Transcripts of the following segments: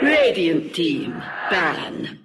Radiant team, ban.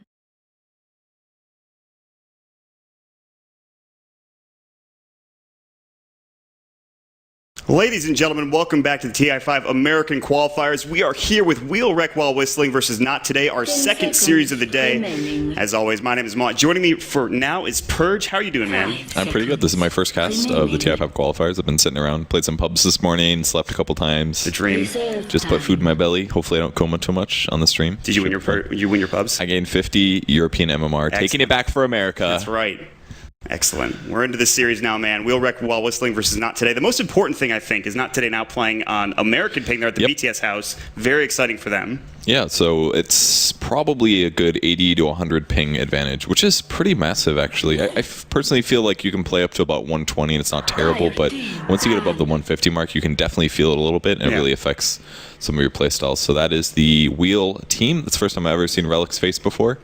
Ladies and gentlemen, welcome back to the TI5 American Qualifiers. We are here with Whreck while whistling versus NoT today, our second series of the day. As always, my name is Mont. Joining me for now is Purge. How are you doing, man? I'm pretty good. This is my first cast of the TI5 Qualifiers. I've been sitting around, played some pubs this morning, slept a couple times. The dream. Just put food in my belly. Hopefully I don't coma too much on the stream. Did you win your pubs? I gained 50 European MMR, Excellent. taking it back for America. That's right. Excellent. We're into this series now, man. Whreck while whistling versus NoT today. The most important thing, I think, is NoT today now playing on American ping. They're at the BTS house. Very exciting for them. Yeah, so it's probably a good 80 to 100 ping advantage, which is pretty massive, actually. I personally feel like you can play up to about 120, and it's not terrible, but once you get above the 150 mark, you can definitely feel it a little bit, and it really affects some of your playstyles. So that is the Wheel team. That's the first time I've ever seen Relic's face before.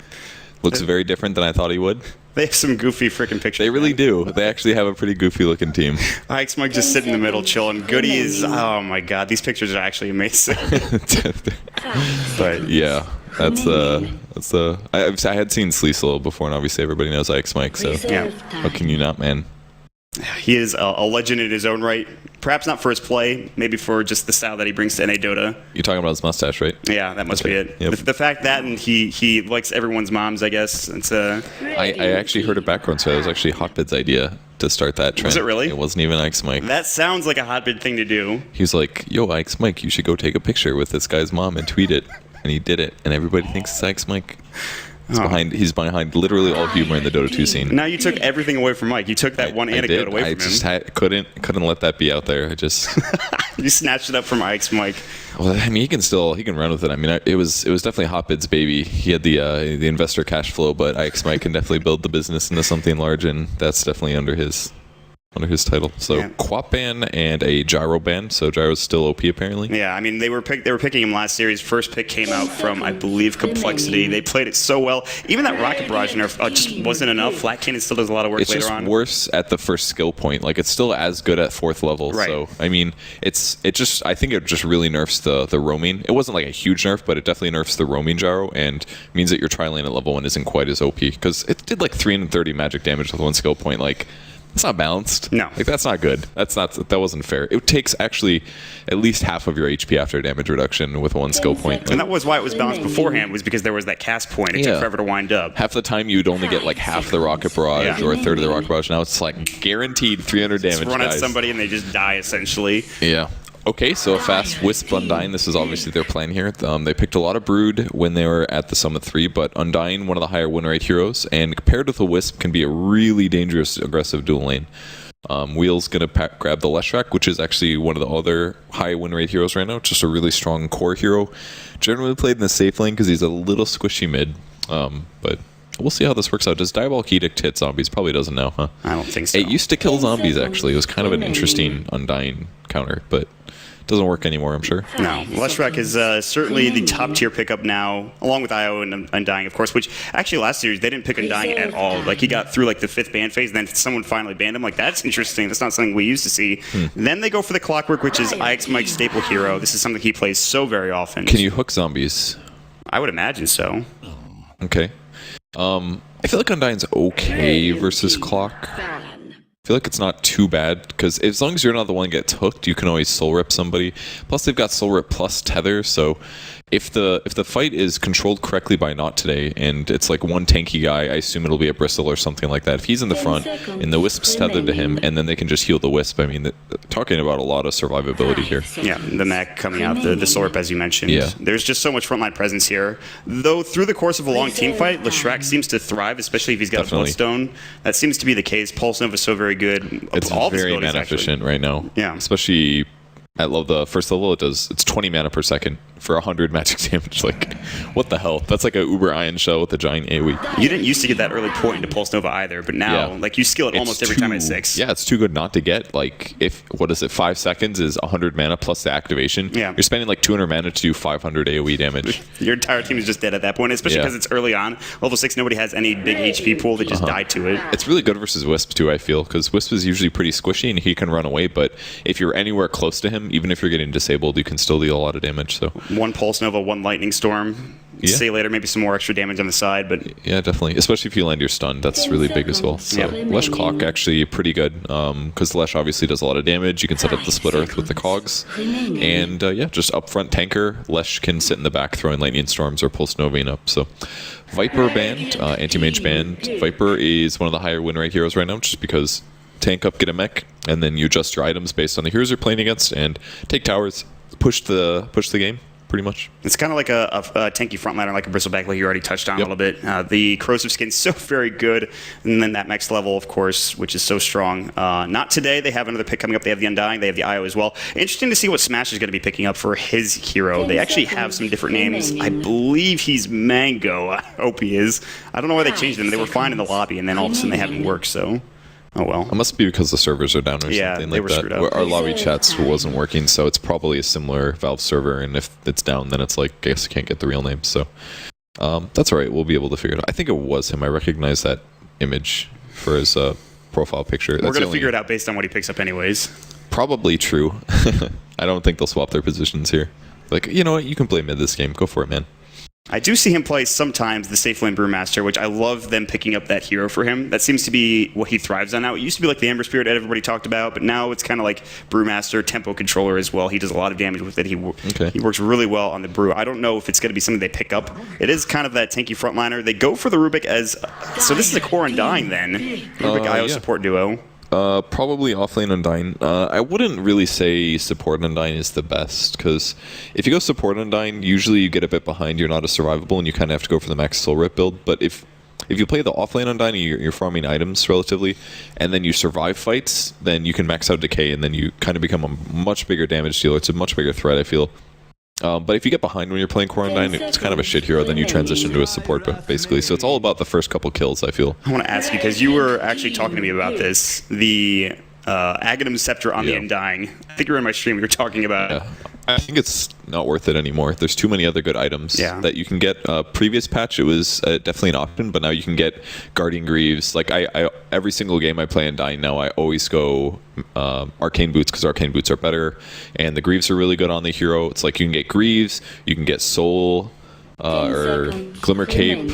Looks very different than I thought he would. They have some goofy freaking pictures. They really do. They actually have a pretty goofy looking team. Smug just sitting in the middle chilling. Goody is, oh my god, these pictures are actually amazing. But yeah, I had seen Sleesel before, and obviously everybody knows Mike, so how can you not, man? He is a legend in his own right. Perhaps not for his play, maybe for just the style that he brings to NA Dota. You're talking about his mustache, right? Yeah, that must be it. Yep. The fact that, and he likes everyone's moms, I guess. It's I actually heard it backwards, so it was actually Hotbid's idea to start that trend. Was it really? It wasn't even Mike. That sounds like a Hotbid thing to do. He was like, yo, Mike, you should go take a picture with this guy's mom and tweet it. And he did it, and everybody thinks it's Mike. He's behind literally all humor in the Dota 2 scene. Now you took everything away from Mike. You took that one anecdote away from him. I just couldn't let that be out there. I just you snatched it up from Mike. Well, I mean, he can run with it. I mean, it was definitely Hotbid's baby. He had the investor cash flow, but Mike can definitely build the business into something large, and that's definitely under his title. So Quap ban and a Gyro ban. So Gyro's still OP apparently. Yeah, I mean they were picking him last series. First pick came out from, I believe, Complexity. They played it so well. Even that Rocket Barrage nerf just wasn't enough. Flat Cannon still does a lot of work later on. It's just worse at the first skill point. Like it's still as good at 4th level. Right. So I mean, I think it just really nerfs the roaming. It wasn't like a huge nerf, but it definitely nerfs the roaming Gyro and means that your tri-lane at level 1 isn't quite as OP because it did like 330 magic damage with 1 skill point. Like. It's not balanced. No. Like that's not good. That wasn't fair. It takes actually at least half of your HP after damage reduction with 1 skill point. And that was why it was balanced beforehand, was because there was that cast point. It took forever to wind up. Half the time you'd only get like half the Rocket Barrage or a third of the Rocket Barrage. Now it's like guaranteed 300 damage. Just run at somebody and they just die essentially. Yeah. Okay, so a fast Wisp Undying. This is obviously their plan here. They picked a lot of Brood when they were at the Summit 3, but Undying, one of the higher win rate heroes, and compared with the Wisp, can be a really dangerous, aggressive dual lane. Wheel's going to grab the Whreck, which is actually one of the other high win rate heroes right now. Just a really strong core hero. Generally played in the safe lane because he's a little squishy mid, but we'll see how this works out. Does Diabolic Edict hit zombies? Probably doesn't now, huh? I don't think so. It used to kill zombies, actually. It was kind of an interesting Undying counter, but doesn't work anymore, I'm sure. No. Whreck is certainly the top tier pickup now, along with IO and Undying, of course, which actually last series they didn't pick Undying at all. Like he got through like the 5th ban phase, and then someone finally banned him. Like that's interesting. That's not something we used to see. Then they go for the Clockwork, which is Mike's staple hero. This is something he plays so very often. Can you hook zombies? I would imagine so. Okay. I feel like Undying's okay versus Clock. I feel like it's not too bad, because as long as you're not the one that gets hooked, you can always soul rip somebody. Plus, they've got soul rip plus tether, so if the fight is controlled correctly by NoT today, and it's like one tanky guy, I assume it'll be a Bristle or something like that. If he's in the front, and the Wisp's tethered to him, and then they can just heal the Wisp, I mean, talking about a lot of survivability here. Yeah, the mech coming out, the soul rip, as you mentioned. Yeah. There's just so much frontline presence here. Though, through the course of a long team fight, Whreck seems to thrive, especially if he's got a Bloodstone. That seems to be the case. Pulse Nova is so very good. It's very mana efficient right now. Yeah. Especially at the first level, it's 20 mana per second for 100 magic damage. Like, what the hell? That's like a Uber Iron Shell with a giant AoE. You didn't used to get that early point into Pulse Nova either, but now, like, you skill it almost every time at 6. Yeah, it's too good not to get. Like, 5 seconds is 100 mana plus the activation. Yeah. You're spending like 200 mana to do 500 AoE damage. Your entire team is just dead at that point, especially because it's early on. Level 6, nobody has any big HP pool. They just die to it. It's really good versus Wisp, too, I feel, because Wisp is usually pretty squishy and he can run away, but if you're anywhere close to him, even if you're getting disabled, you can still deal a lot of damage. So one Pulse Nova, one Lightning Storm. Yeah. say later, maybe some more extra damage on the side, but Yeah, definitely. Especially if you land your stun, that's really big as well. So Lesh Clock actually pretty good because the Lesh obviously does a lot of damage. You can set up the Split Earth with the cogs, and yeah, just upfront tanker. Lesh can sit in the back throwing lightning storms or pulse Novaine up. So Viper banned, anti-mage banned. Viper is one of the higher win rate heroes right now, just because tank up, get a mech, and then you adjust your items based on the heroes you're playing against, and take towers, push the game. Pretty much. It's kind of like a tanky frontliner, like a Bristleback, like you already touched on a little bit. The corrosive skin's so very good, and then that next level, of course, which is so strong. Not today. They have another pick coming up. They have the Undying. They have the IO as well. Interesting to see what Smash is going to be picking up for his hero. They actually have some different names. I believe he's Mango. I hope he is. I don't know why they changed him. They were fine in the lobby, and then all of a sudden they haven't worked, so... Oh well. It must be because the servers are down or something they like were that. screwed up. Our lobby chats wasn't working, so it's probably a similar Valve server, and if it's down, then it's like, I guess I can't get the real name. So that's all right. We'll be able to figure it out. I think it was him. I recognize that image for his profile picture. We're going to figure it out based on what he picks up anyways. Probably true. I don't think they'll swap their positions here. Like, you know what? You can play mid this game. Go for it, man. I do see him play sometimes the Safe Lane Brewmaster, which I love them picking up that hero for him. That seems to be what he thrives on now. It used to be like the Amber Spirit that everybody talked about, but now it's kind of like Brewmaster, Tempo Controller as well. He does a lot of damage with it. He works really well on the Brew. I don't know if it's going to be something they pick up. It is kind of that tanky frontliner. They go for the Rubik as... So this is a core Undying then. Rubik IO support duo. Probably offlane Undying. I wouldn't really say support Undying is the best, because if you go support Undying, usually you get a bit behind, you're not as survivable, and you kind of have to go for the max soul rip build. But if you play the offlane Undying, you're farming items relatively, and then you survive fights, then you can max out decay, and then you kind of become a much bigger damage dealer. It's a much bigger threat, I feel. But if you get behind when you're playing Core Undying, it's kind of a shit hero, then you transition to a support, basically. So it's all about the first couple kills, I feel. I want to ask you, because you were actually talking to me about this, the Aghanim Scepter on the Undying. I think you were in my stream, we were talking about it. I think it's not worth it anymore. There's too many other good items that you can get. Previous patch, it was definitely an option, but now you can get Guardian Greaves. Like, I every single game I play Undying now, I always go Arcane Boots, because Arcane Boots are better, and the Greaves are really good on the hero. It's like you can get Greaves, you can get Soul, or Glimmer Cape,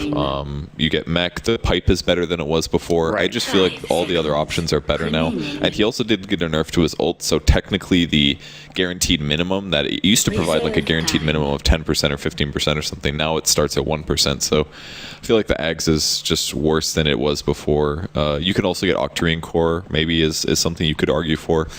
you get Mech. The Pipe is better than it was before. I just feel like all the other options are better now. And he also did get a nerf to his ult, so technically the guaranteed minimum that it used to provide, like a guaranteed minimum of 10% or 15% or something, now it starts at 1%. So I feel like the Ags is just worse than it was before. You can also get Octarine Core, maybe is something you could argue for.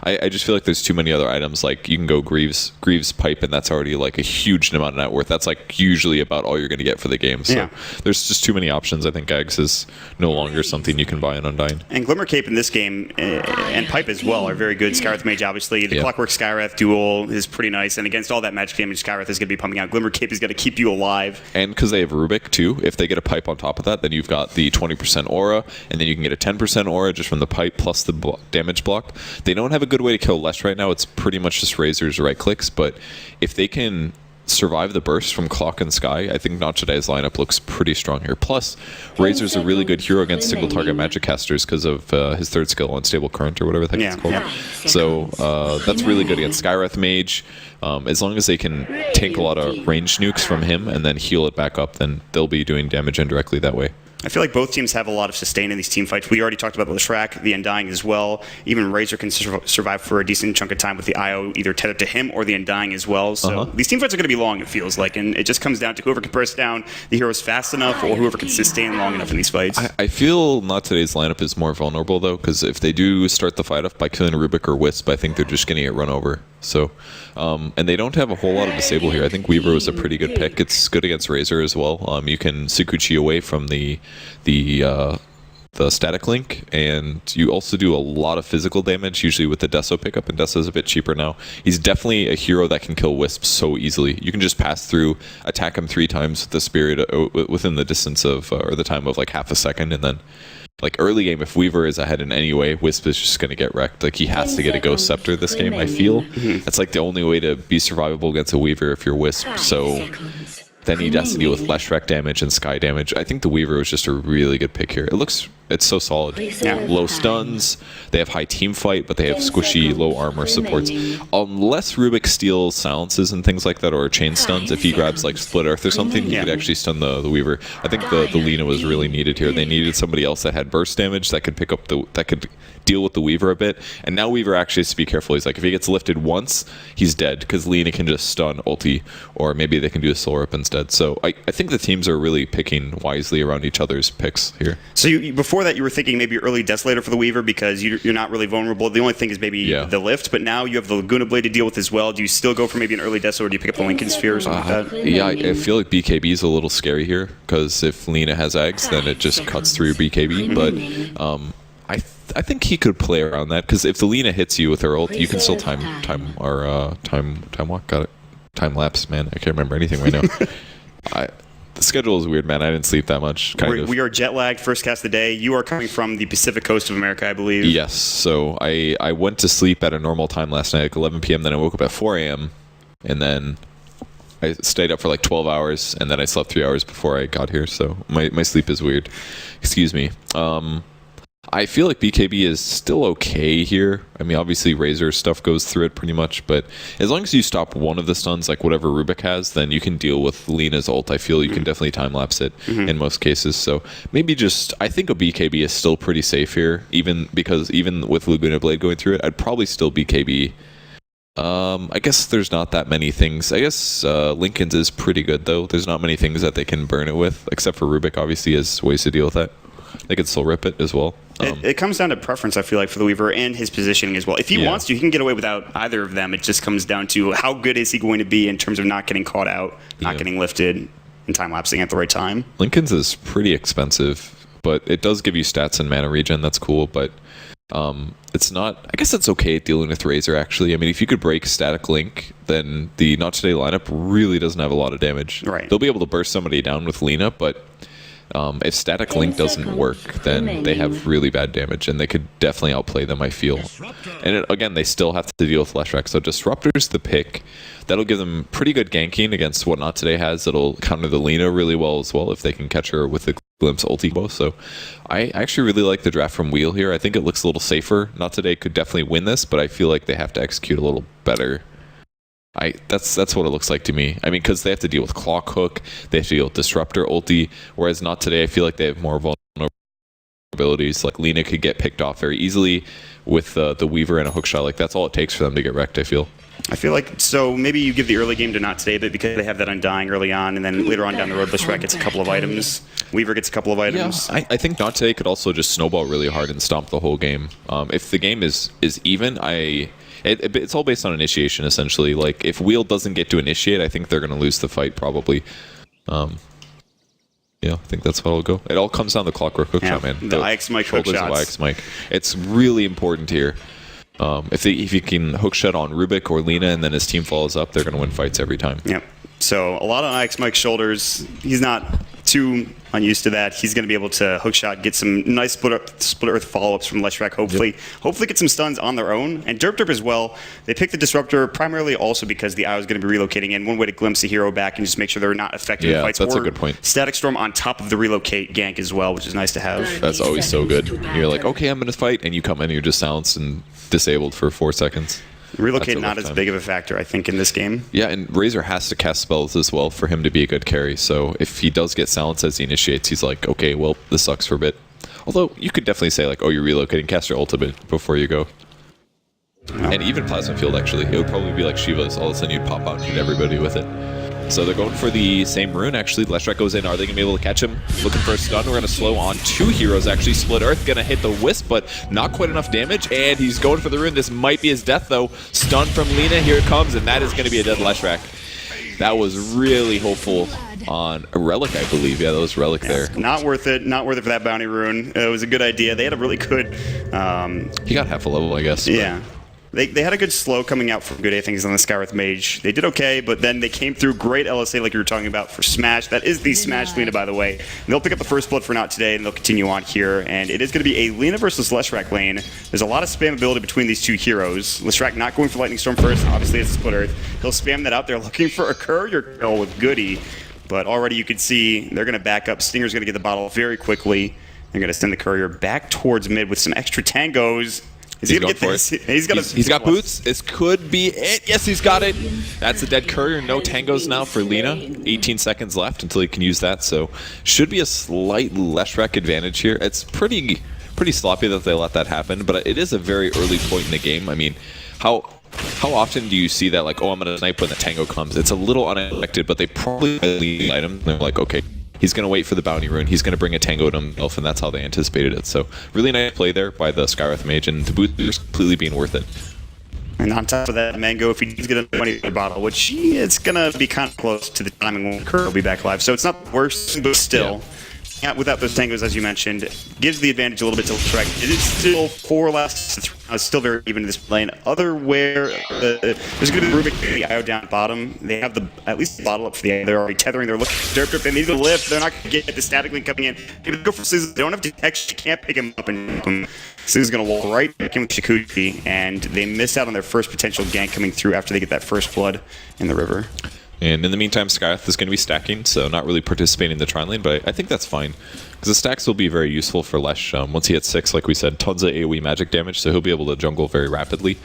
I just feel like there's too many other items. Like, you can go Greaves Pipe, and that's already like a huge amount of net worth. That's like usually about all you're going to get for the game. So there's just too many options. I think Ags is no longer something you can buy in Undying. And Glimmer Cape in this game, and Pipe as well, are very good. Skywrath Mage, obviously. The Clockwork Skywrath duel is pretty nice. And against all that magic damage Skywrath is going to be pumping out, Glimmer Cape is going to keep you alive. And because they have Rubik, too, if they get a Pipe on top of that, then you've got the 20% aura, and then you can get a 10% aura just from the Pipe plus the damage block. They don't have a good way to kill Lesh right now. It's pretty much just Razor's right clicks, but if they can survive the burst from Clock and Sky, I think Not Today's lineup looks pretty strong here. Plus, Razor's a really good hero against single target magic casters because of his third skill, Unstable Current, or whatever the heck it's called. So that's really good against Skywrath Mage. As long as they can tank a lot of range nukes from him and then heal it back up, then they'll be doing damage indirectly that way. I feel like both teams have a lot of sustain in these team fights. We already talked about the Whreck, the Undying as well. Even Razor can survive for a decent chunk of time with the IO either tethered to him or the Undying as well. So these team fights are going to be long, it feels like. And it just comes down to whoever can burst down the heroes fast enough or whoever can sustain long enough in these fights. I feel Not Today's lineup is more vulnerable, though, because if they do start the fight off by killing Rubik or Wisp, I think they're just going to get run over. So, and they don't have a whole lot of disable here. I think Weaver was a pretty good pick. It's good against Razor as well. You can Sukuchi away from the static link, and you also do a lot of physical damage, usually with the Deso pickup, and Deso's a bit cheaper now. He's definitely a hero that can kill Wisp so easily. You can just pass through, attack him 3 times with the Spirit within the distance of, or the time of like half a second, and then like early game, if Weaver is ahead in any way, Wisp is just going to get wrecked. Like, he has to get a Ghost Scepter this game, I feel. That's like the only way to be survivable against a Weaver if you're Wisp. So then he has to deal with less Wreck damage and Sky damage. I think the Weaver was just a really good pick here. It looks it's so solid. Yeah. Low stuns, they have high team fight, but they have squishy low armor supports. Unless Rubik steals silences and things like that, or chain stuns, if he grabs like Split Earth or something, he could actually stun the Weaver. I think the Lina was really needed here. They needed somebody else that had burst damage that could pick up that could deal with the Weaver a bit. And now Weaver actually has to be careful. He's like, if he gets lifted once, he's dead, because Lina can just stun ulti, or maybe they can do a soul rip instead. So I think the teams are really picking wisely around each other's picks here. So before that, you were thinking maybe early Desolator for the Weaver because you're not really vulnerable. The only thing is maybe the lift, but now you have the Laguna Blade to deal with as well. Do you still go for maybe an early Desolator, or do you pick up the Lincoln Sphere or something like that? Yeah, I feel like BKB is a little scary here, because if Lina has eggs, then it just cuts through BKB. But I think he could play around that, because if the Lina hits you with her ult, you can still time walk. Got it. Time lapse, man. I can't remember anything right now. The schedule is weird, man. I didn't sleep that much. We are jet lagged. First cast of the day. You are coming from the Pacific Coast of America, I believe. Yes. So I went to sleep at a normal time last night, like 11 p.m. Then I woke up at 4 a.m. and then I stayed up for like 12 hours, and then I slept 3 hours before I got here. So my sleep is weird. Excuse me. I feel like BKB is still okay here. I mean, obviously Razor stuff goes through it pretty much, but as long as you stop one of the stuns, like whatever Rubik has, then you can deal with Lina's ult. I feel you can definitely time-lapse it in most cases. So maybe I think a BKB is still pretty safe here, even with Laguna Blade going through it, I'd probably still BKB. I guess there's not that many things. I guess Lincoln's is pretty good, though. There's not many things that they can burn it with, except for Rubik, obviously, has ways to deal with that. They could still rip it as well. It comes down to preference, I feel like, for the Weaver and his positioning as well. If he wants to, he can get away without either of them. It just comes down to how good is he going to be in terms of not getting caught out, not getting lifted, and time-lapsing at the right time. Lincoln's is pretty expensive, but it does give you stats and mana regen. That's cool, but it's not... I guess it's okay at dealing with Razor, actually. I mean, if you could break Static Link, then the NoT Today lineup really doesn't have a lot of damage. Right. They'll be able to burst somebody down with Lina, but... if Static Link doesn't work, then they have really bad damage, and they could definitely outplay them, I feel. And again, they still have to deal with Whreck, so Disruptor's the pick. That'll give them pretty good ganking against what NoT Today has. That'll counter the Lina really well as well, if they can catch her with the Glimpse ulti bow. So I actually really like the draft from Wheel here. I think it looks a little safer. NoT Today could definitely win this, but I feel like they have to execute a little better. That's what it looks like to me. I mean, because they have to deal with Clock Hook, they have to deal with Disruptor ulti, whereas NoT Today, I feel like they have more vulnerabilities. Like Lina could get picked off very easily with the Weaver and a hook shot. Like that's all it takes for them to get wrecked, I feel. like, so maybe you give the early game to NoT Today because they have that Undying early on, and then later on down the road, Whreck gets a couple of items. Weaver gets a couple of items. Yeah, I think NoT Today could also just snowball really hard and stomp the whole game. If the game is even, it's all based on initiation, essentially. Like, if Wheel doesn't get to initiate, I think they're going to lose the fight, probably. Yeah, I think that's how it'll go. It all comes down to Clockwork hook shot, man. The IX Mike hook shots. IX Mike. It's really important here. If you can hook shot on Rubik or Lina and then his team follows up, they're going to win fights every time. Yep. So a lot on IX Mike's shoulders. He's not too unused to that. He's going to be able to hook shot, get some nice split earth follow-ups from Whreck. Hopefully get some stuns on their own. And Derp as well. They picked the Disruptor primarily also because the IO is going to be relocating in. One way to glimpse a hero back and just make sure they're not affected in fights. That's a good point. Static Storm on top of the relocate gank as well, which is nice to have. That's always so good. You're like, okay, I'm going to fight, and you come in and you're just silenced and disabled for 4 seconds. Relocate not as big of a factor, I think, in this game. Yeah, and Razor has to cast spells as well for him to be a good carry. So if he does get silenced as he initiates, he's like, okay, well, this sucks for a bit. Although you could definitely say like, oh, you're relocating, cast your ultimate before you go. And even Plasma Field, actually, it would probably be like Shiva's. All of a sudden you'd pop out and hit everybody with it. So they're going for the same rune, actually. Whreck goes in. Are they going to be able to catch him? Looking for a stun. We're going to slow on 2 heroes, actually. Split Earth going to hit the Wisp, but not quite enough damage. And he's going for the rune. This might be his death, though. Stun from Lina. Here it comes, and that is going to be a dead Whreck. That was really hopeful on a Relic, I believe. Yeah, that was Relic there. Not worth it. Not worth it for that bounty rune. It was a good idea. They had a really good... he got half a level, I guess. Yeah. They had a good slow coming out from good A things on the Skywrath Mage. They did okay, but then they came through great LSA like you were talking about for Smash. That is the Smash Lina, by the way. And they'll pick up the first blood for NoT Today, and they'll continue on here. And it is going to be a Lina versus Whreck lane. There's a lot of spamability between these two heroes. Whreck not going for Lightning Storm first. Obviously, it's a Split Earth. He'll spam that out there looking for a courier kill with Goody. But already you can see they're going to back up. Stinger's going to get the bottle very quickly. They're going to send the courier back towards mid with some extra tangos. Is he going to get this? He's got boots. This could be it. Yes, he's got it. That's a dead courier. No tangos now for Lina. 18 seconds left until he can use that. So should be a slight Whreck advantage here. It's pretty sloppy that they let that happen, but it is a very early point in the game. I mean, how often do you see that, like, oh, I'm going to snipe when the tango comes? It's a little unexpected, but they probably lead the item. They're like, okay, he's going to wait for the bounty rune. He's going to bring a tango to himself, and that's how they anticipated it. So really nice play there by the Skywrath Mage, and the boosters completely being worth it. And on top of that, Mango, if he does get a 20 bottle, which it's going to be kind of close to the timing when Kerr will be back live. So it's not worse, but still. Yeah. Without those tangos, as you mentioned, gives the advantage a little bit to Whreck. It is still 4 last to 3. It's still very even in this lane. Otherwhere, there's going to be Rubik getting the IO down bottom. They have at least the bottle up for the IO. They're already tethering. They're looking for Derp. They need to lift. They're not going to get the static link coming in. They go for Sleaze. They don't have detection. You can't pick him up and jump him. Sleaze is going to wall right back in with Shikuchi, and they miss out on their first potential gank coming through after they get that first blood in the river. And in the meantime, Skywrath is going to be stacking, so not really participating in the Trine lane, but I think that's fine. Because the stacks will be very useful for Lesh. Once he hits 6, like we said, tons of AoE magic damage, so he'll be able to jungle very rapidly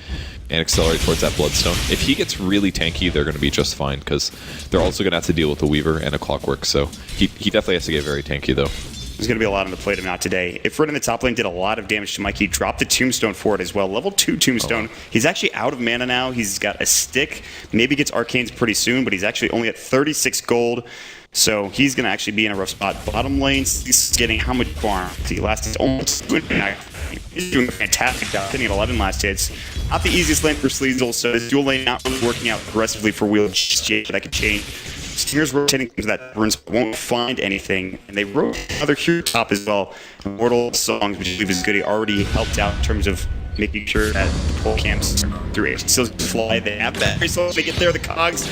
and accelerate towards that Bloodstone. If he gets really tanky, they're going to be just fine, because they're also going to have to deal with the Weaver and a Clockwork, so he definitely has to get very tanky, though. There's going to be a lot on the plate of NoT today. If Red in the top lane did a lot of damage to Mike, he dropped the Tombstone for it as well. Level 2 Tombstone. Oh. He's actually out of mana now. He's got a stick. Maybe gets Arcanes pretty soon, but he's actually only at 36 gold. So he's going to actually be in a rough spot. Bottom lane, he's getting how much farm? He lasted almost 2.5. He's doing a fantastic job, hitting at 11 last hits. Not the easiest lane for Sleazel, so this dual lane not really working out aggressively for Wheel J, but that could change. Stinger's rotating into that burn spot, won't find anything, and they wrote another hero top as well. Immortal Songs, which I believe is good. He already helped out in terms of making sure that the pole camps through it still fly. They have that very slow. They get there, the cogs.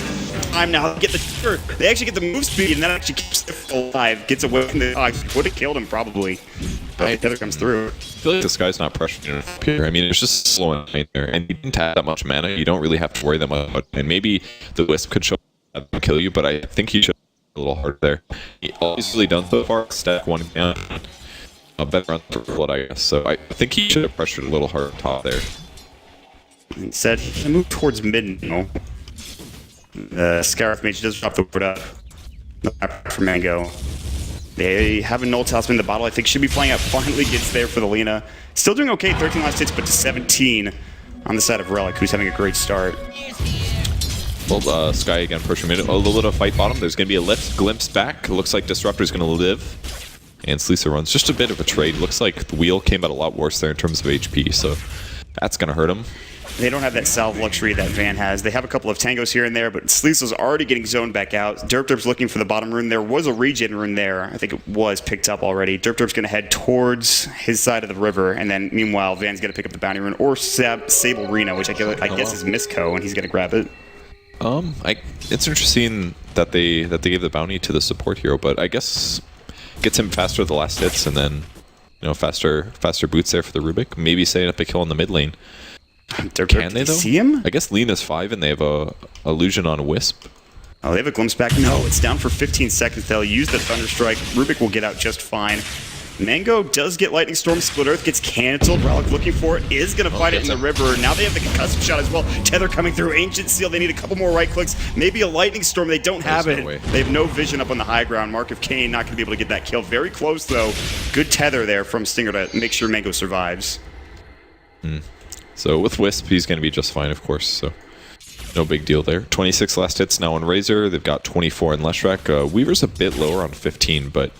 Time now to get the trigger. They actually get the move speed, and that actually keeps them alive. Gets away from the cogs. Would have killed him probably. But the tether comes through. I feel like this guy's not pressuring enough here. I mean, it's just slowing right there, and he didn't have that much mana. You don't really have to worry that much. And maybe the Wisp could show and kill you, but I think he should a little harder there. He easily done so far. Stack one down. A better run for blood, I guess. So I think he should have pressured a little harder top there. Instead, he's gonna move towards mid now. The Skywrath Mage does drop the word up. For Mango. They have a Null Talisman. The bottle, I think, should be flying out. Finally gets there for the Lina. Still doing okay. 13 last hits, but to 17 on the side of Relic, who's having a great start. Well, Sky again pushing mid. A little bit of fight bottom. There's going to be a lift. Glimpse back. Looks like Disruptor's going to live. And Sleazer runs just a bit of a trade. Looks like the wheel came out a lot worse there in terms of HP, so that's going to hurt him. They don't have that salve luxury that Van has. They have a couple of tangos here and there, but Sleazel's already getting zoned back out. Derp's looking for the bottom rune. There was a regen rune there. I think it was picked up already. Derp's going to head towards his side of the river, and then meanwhile, Van's going to pick up the bounty rune or Sable Rena, which I guess is Misco, and he's going to grab it. It's interesting that they gave the bounty to the support hero, but I guess gets him faster with the last hits, and then faster boots there for the Rubik. Maybe setting up a kill in the mid lane. Can they though? See him? I guess Lena's 5, and they have a illusion on a Wisp. Oh, they have a glimpse back. No, it's down for 15 seconds. They'll use the Thunderstrike. Rubik will get out just fine. Mango does get Lightning Storm. Split Earth gets canceled. Relic looking for it. Is going to fight it in the river. Now they have the concussive shot as well. Tether coming through. Ancient Seal. They need a couple more right clicks. Maybe a Lightning Storm. They don't have it. They have no vision up on the high ground. Mark of Cain not going to be able to get that kill. Very close, though. Good tether there from Stinger to make sure Mango survives. So with Wisp, he's going to be just fine, of course. So no big deal there. 26 last hits now on Razor. They've got 24 in Whreck. Weaver's a bit lower on 15, but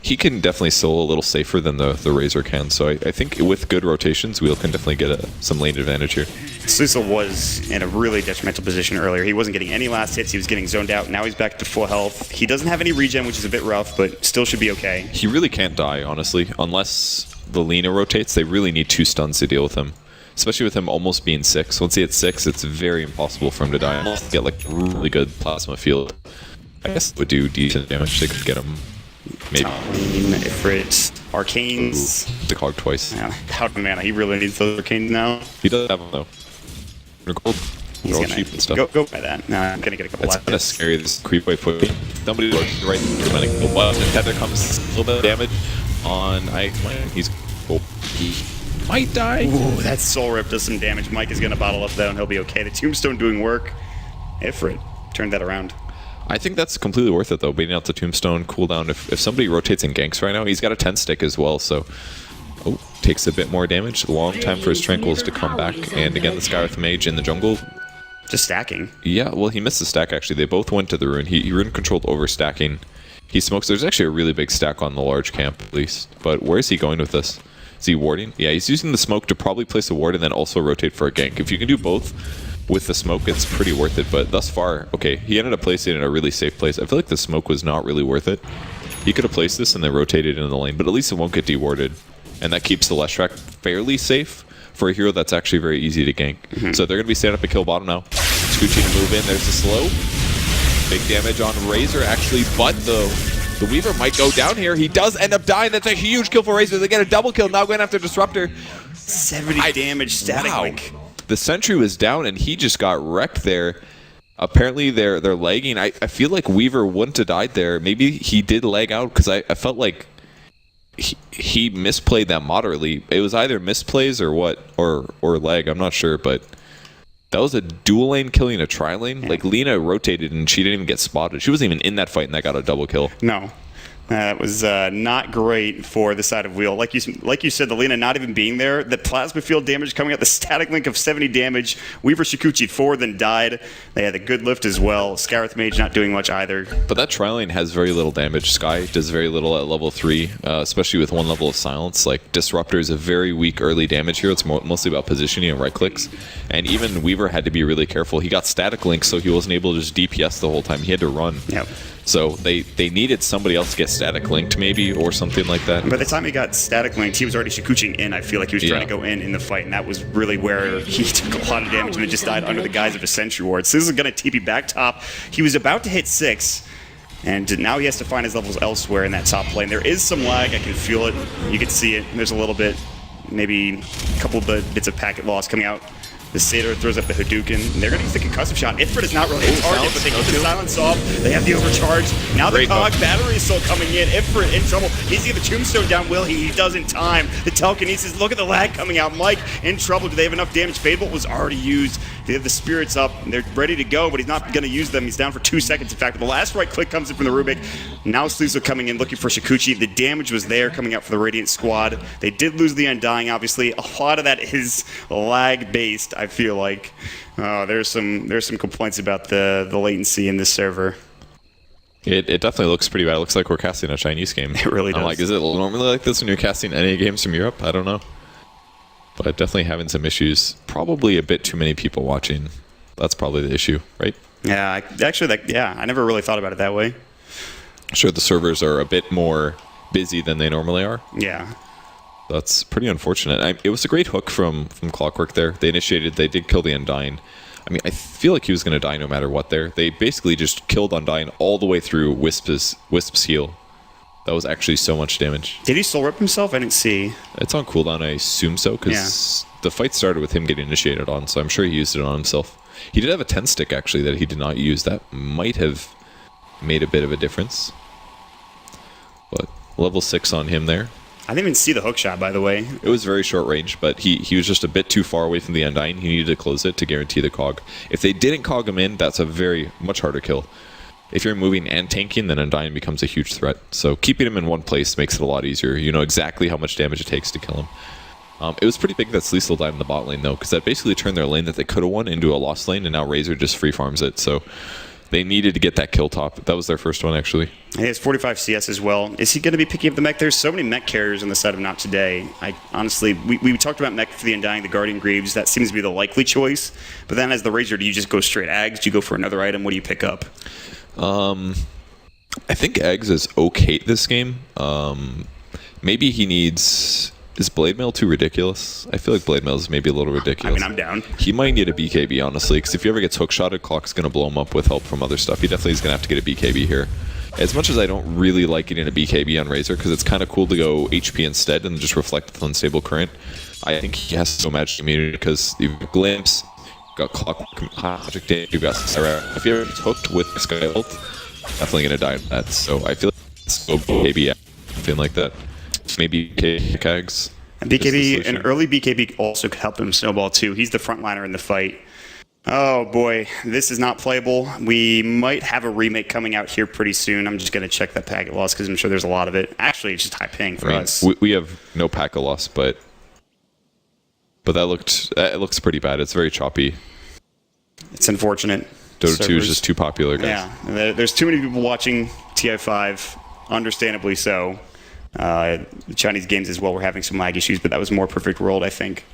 he can definitely solo a little safer than the Razor can. So I think with good rotations, Wheel can definitely get some lane advantage here. Sleazel was in a really detrimental position earlier. He wasn't getting any last hits. He was getting zoned out. Now he's back to full health. He doesn't have any regen, which is a bit rough, but still should be okay. He really can't die, honestly, unless the Lina rotates. They really need 2 stuns to deal with him, especially with him almost being 6. Once he hits 6, it's very impossible for him to die unless they get like a really good plasma field. I guess it would do decent damage. They could get him maybe. Ifrit, Arcanes. The cog twice. Yeah, out of mana. He really needs those Arcanes now. He does have them though. They're gold. They're all cheap and stuff. Go by that. No, I'm gonna get a couple. That's kind of scary. This creep wave put somebody right through the tether comes a little bit of damage. on he's he might die. Ooh, that Soul Rip does some damage. Mike is going to bottle up though, and he'll be okay. The Tombstone doing work. Ifrit turned that around. I think that's completely worth it though, beating out the Tombstone cooldown. If somebody rotates and ganks right now, he's got a 10 stick as well, so takes a bit more damage. Long time for his Tranquils to come back, and again the Skywrath Mage in the jungle. Just stacking. Yeah, well he missed the stack actually. They both went to the rune. He rune controlled over stacking. He smokes. There's actually a really big stack on the large camp at least. But where is he going with this? Is he warding? Yeah, he's using the smoke to probably place a ward and then also rotate for a gank. If you can do both with the smoke, it's pretty worth it. But thus far, okay, he ended up placing it in a really safe place. I feel like the smoke was not really worth it. He could have placed this and then rotated into the lane, but at least it won't get dewarded. And that keeps the Leshrac fairly safe for a hero that's actually very easy to gank. So they're going to be standing up and kill bottom now. Scoochie to move in. There's the slow. Big damage on Razor actually, but the Weaver might go down here. He does end up dying. That's a huge kill for Razor. They get a double kill. Now going after Disruptor. 70 damage static link. The Sentry was down and he just got wrecked there. Apparently they're lagging. I feel like Weaver wouldn't have died there. Maybe he did lag out because I felt like he misplayed that moderately. It was either misplays or what, or lag. I'm not sure, but that was a dual lane killing a tri lane. Like Lina rotated and she didn't even get spotted. She wasn't even in that fight and that got a double kill. No. That was not great for the side of Wheel. Like you said, the Lina not even being there, the plasma field damage coming out, the static link of 70 damage. Weaver Shikuchi'd 4, then died. They had a good lift as well. Skywrath Mage not doing much either. But that tri-lane has very little damage. Sky does very little at level 3, especially with 1 level of silence. Like Disruptor is a very weak early damage hero. It's mostly about positioning and right clicks. And even Weaver had to be really careful. He got static links, so he wasn't able to just DPS the whole time. He had to run. Yep. So they needed somebody else to get static linked maybe or something like that. By the time he got static linked, he was already Shikuchiing in. I feel like he was trying to go in the fight, and that was really where he took a lot of damage and then just died under the guise of a Sentry Ward. So this is going to TP back top. He was about to hit 6, and now he has to find his levels elsewhere in that top lane. There is some lag. I can feel it. You can see it. There's a little bit, maybe a couple of bits of packet loss coming out. The Satyr throws up the Hadouken. They're going to use the concussive shot. Ifrit is not really a target, but they get the silence off. They have the overcharge. Now the Cog battery is still coming in. Ifrit in trouble. He's got the Tombstone down. Will he? He does in time. The telekinesis. Look at the lag coming out. Mike in trouble. Do they have enough damage? Fadebolt was already used. They have the spirits up. They're ready to go, but he's not going to use them. He's down for 2 seconds. In fact, the last right click comes in from the Rubik. Now Sluiso coming in looking for Shikuchi. The damage was there coming out for the Radiant squad. They did lose the Undying, obviously. A lot of that is lag-based, I feel like. There's some complaints about the latency in this server. It definitely looks pretty bad. It looks like we're casting a Chinese game. It really does. I'm like, is it normally like this when you're casting NA games from Europe? I don't know. But definitely having some issues. Probably a bit too many people watching. That's probably the issue, right? Yeah, I never really thought about it that way. Sure, the servers are a bit more busy than they normally are. Yeah. That's pretty unfortunate. It was a great hook from Clockwork there. They did kill the Undying. I mean, I feel like he was going to die no matter what there. They basically just killed Undying all the way through Wisp's heal. That was actually so much damage. Did he soul rip himself? I didn't see. It's on cooldown, I assume so, because the fight started with him getting initiated on, so I'm sure he used it on himself. He did have a 10 stick, actually, that he did not use. That might have made a bit of a difference. But level 6 on him there. I didn't even see the hook shot, by the way. It was very short range, but he was just a bit too far away from the Undying. He needed to close it to guarantee the cog. If they didn't cog him in, that's a much harder kill. If you're moving and tanking, then Undying becomes a huge threat. So keeping him in one place makes it a lot easier. You know exactly how much damage it takes to kill him. It was pretty big that Sleesel died in the bot lane, though, because that basically turned their lane that they could have won into a lost lane, and now Razor just free farms it. So they needed to get that kill top. That was their first one, actually. He has 45 CS as well. Is he going to be picking up the mech? There's so many mech carriers on the side of NoT today. Honestly, we talked about mech for the Undying, the Guardian Greaves. That seems to be the likely choice. But then as the Razor, do you just go straight Ags? Do you go for another item? What do you pick up? I think Eggs is okay this game. Maybe he needs... Is Blade Mail too ridiculous? I feel like Blade Mail is maybe a little ridiculous. I mean, I'm down. He might need a BKB, honestly, because if he ever gets hookshotted, Clock's going to blow him up with help from other stuff. He definitely is going to have to get a BKB here. As much as I don't really like getting a BKB on Razor, because it's kind of cool to go HP instead and just reflect with Unstable Current, I think he has to go Magic Immunity, because you've got Glimpse, you've got Clockwork, Magic Damage, you've got Sarah. If he ever gets hooked with Sky Ult, definitely going to die on that. So I feel like it's go BKB, something like that. maybe Kags. And BKB, an early BKB also could help him snowball too. He's the frontliner in the fight. Oh boy, this is not playable. We might have a remake coming out here pretty soon. I'm just going to check that packet loss because I'm sure there's a lot of it. Actually, it's just high ping for us. We have no packet loss, but that looks pretty bad. It's very choppy. It's unfortunate. Dota 2 is just too popular, guys. Yeah, there's too many people watching TI5, understandably so. The Chinese games as well were having some lag issues, but that was more Perfect World, I think,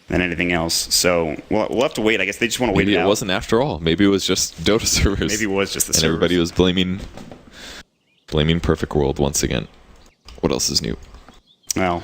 than anything else. So we'll have to wait. I guess they just want to wait it out. Maybe it wasn't after all. Maybe it was just Dota servers. Maybe it was just the servers. And everybody was blaming Perfect World once again. What else is new? Well,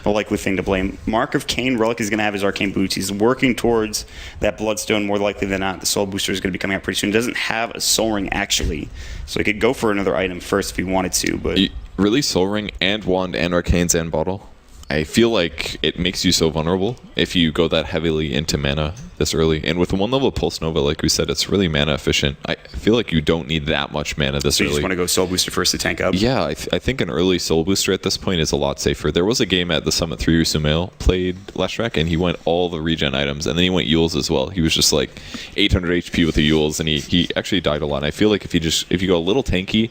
a likely thing to blame. Mark of Cain Relic is going to have his arcane boots. He's working towards that Bloodstone more likely than not. The Soul Booster is going to be coming out pretty soon. He doesn't have a Soul Ring, actually. So he could go for another item first if he wanted to. But really, Soul Ring and Wand and Arcanes and Bottle? I feel like it makes you so vulnerable if you go that heavily into mana this early. And with one level of Pulse Nova, like we said, it's really mana efficient. I feel like you don't need that much mana this early. So you just want to go Soul Booster first to tank up? Yeah, I think an early Soul Booster at this point is a lot safer. There was a game at the Summit 3 where Sumail played Whreck, and he went all the regen items, and then he went Yules as well. He was just like 800 HP with the Yules, and he actually died a lot. And I feel like if you go a little tanky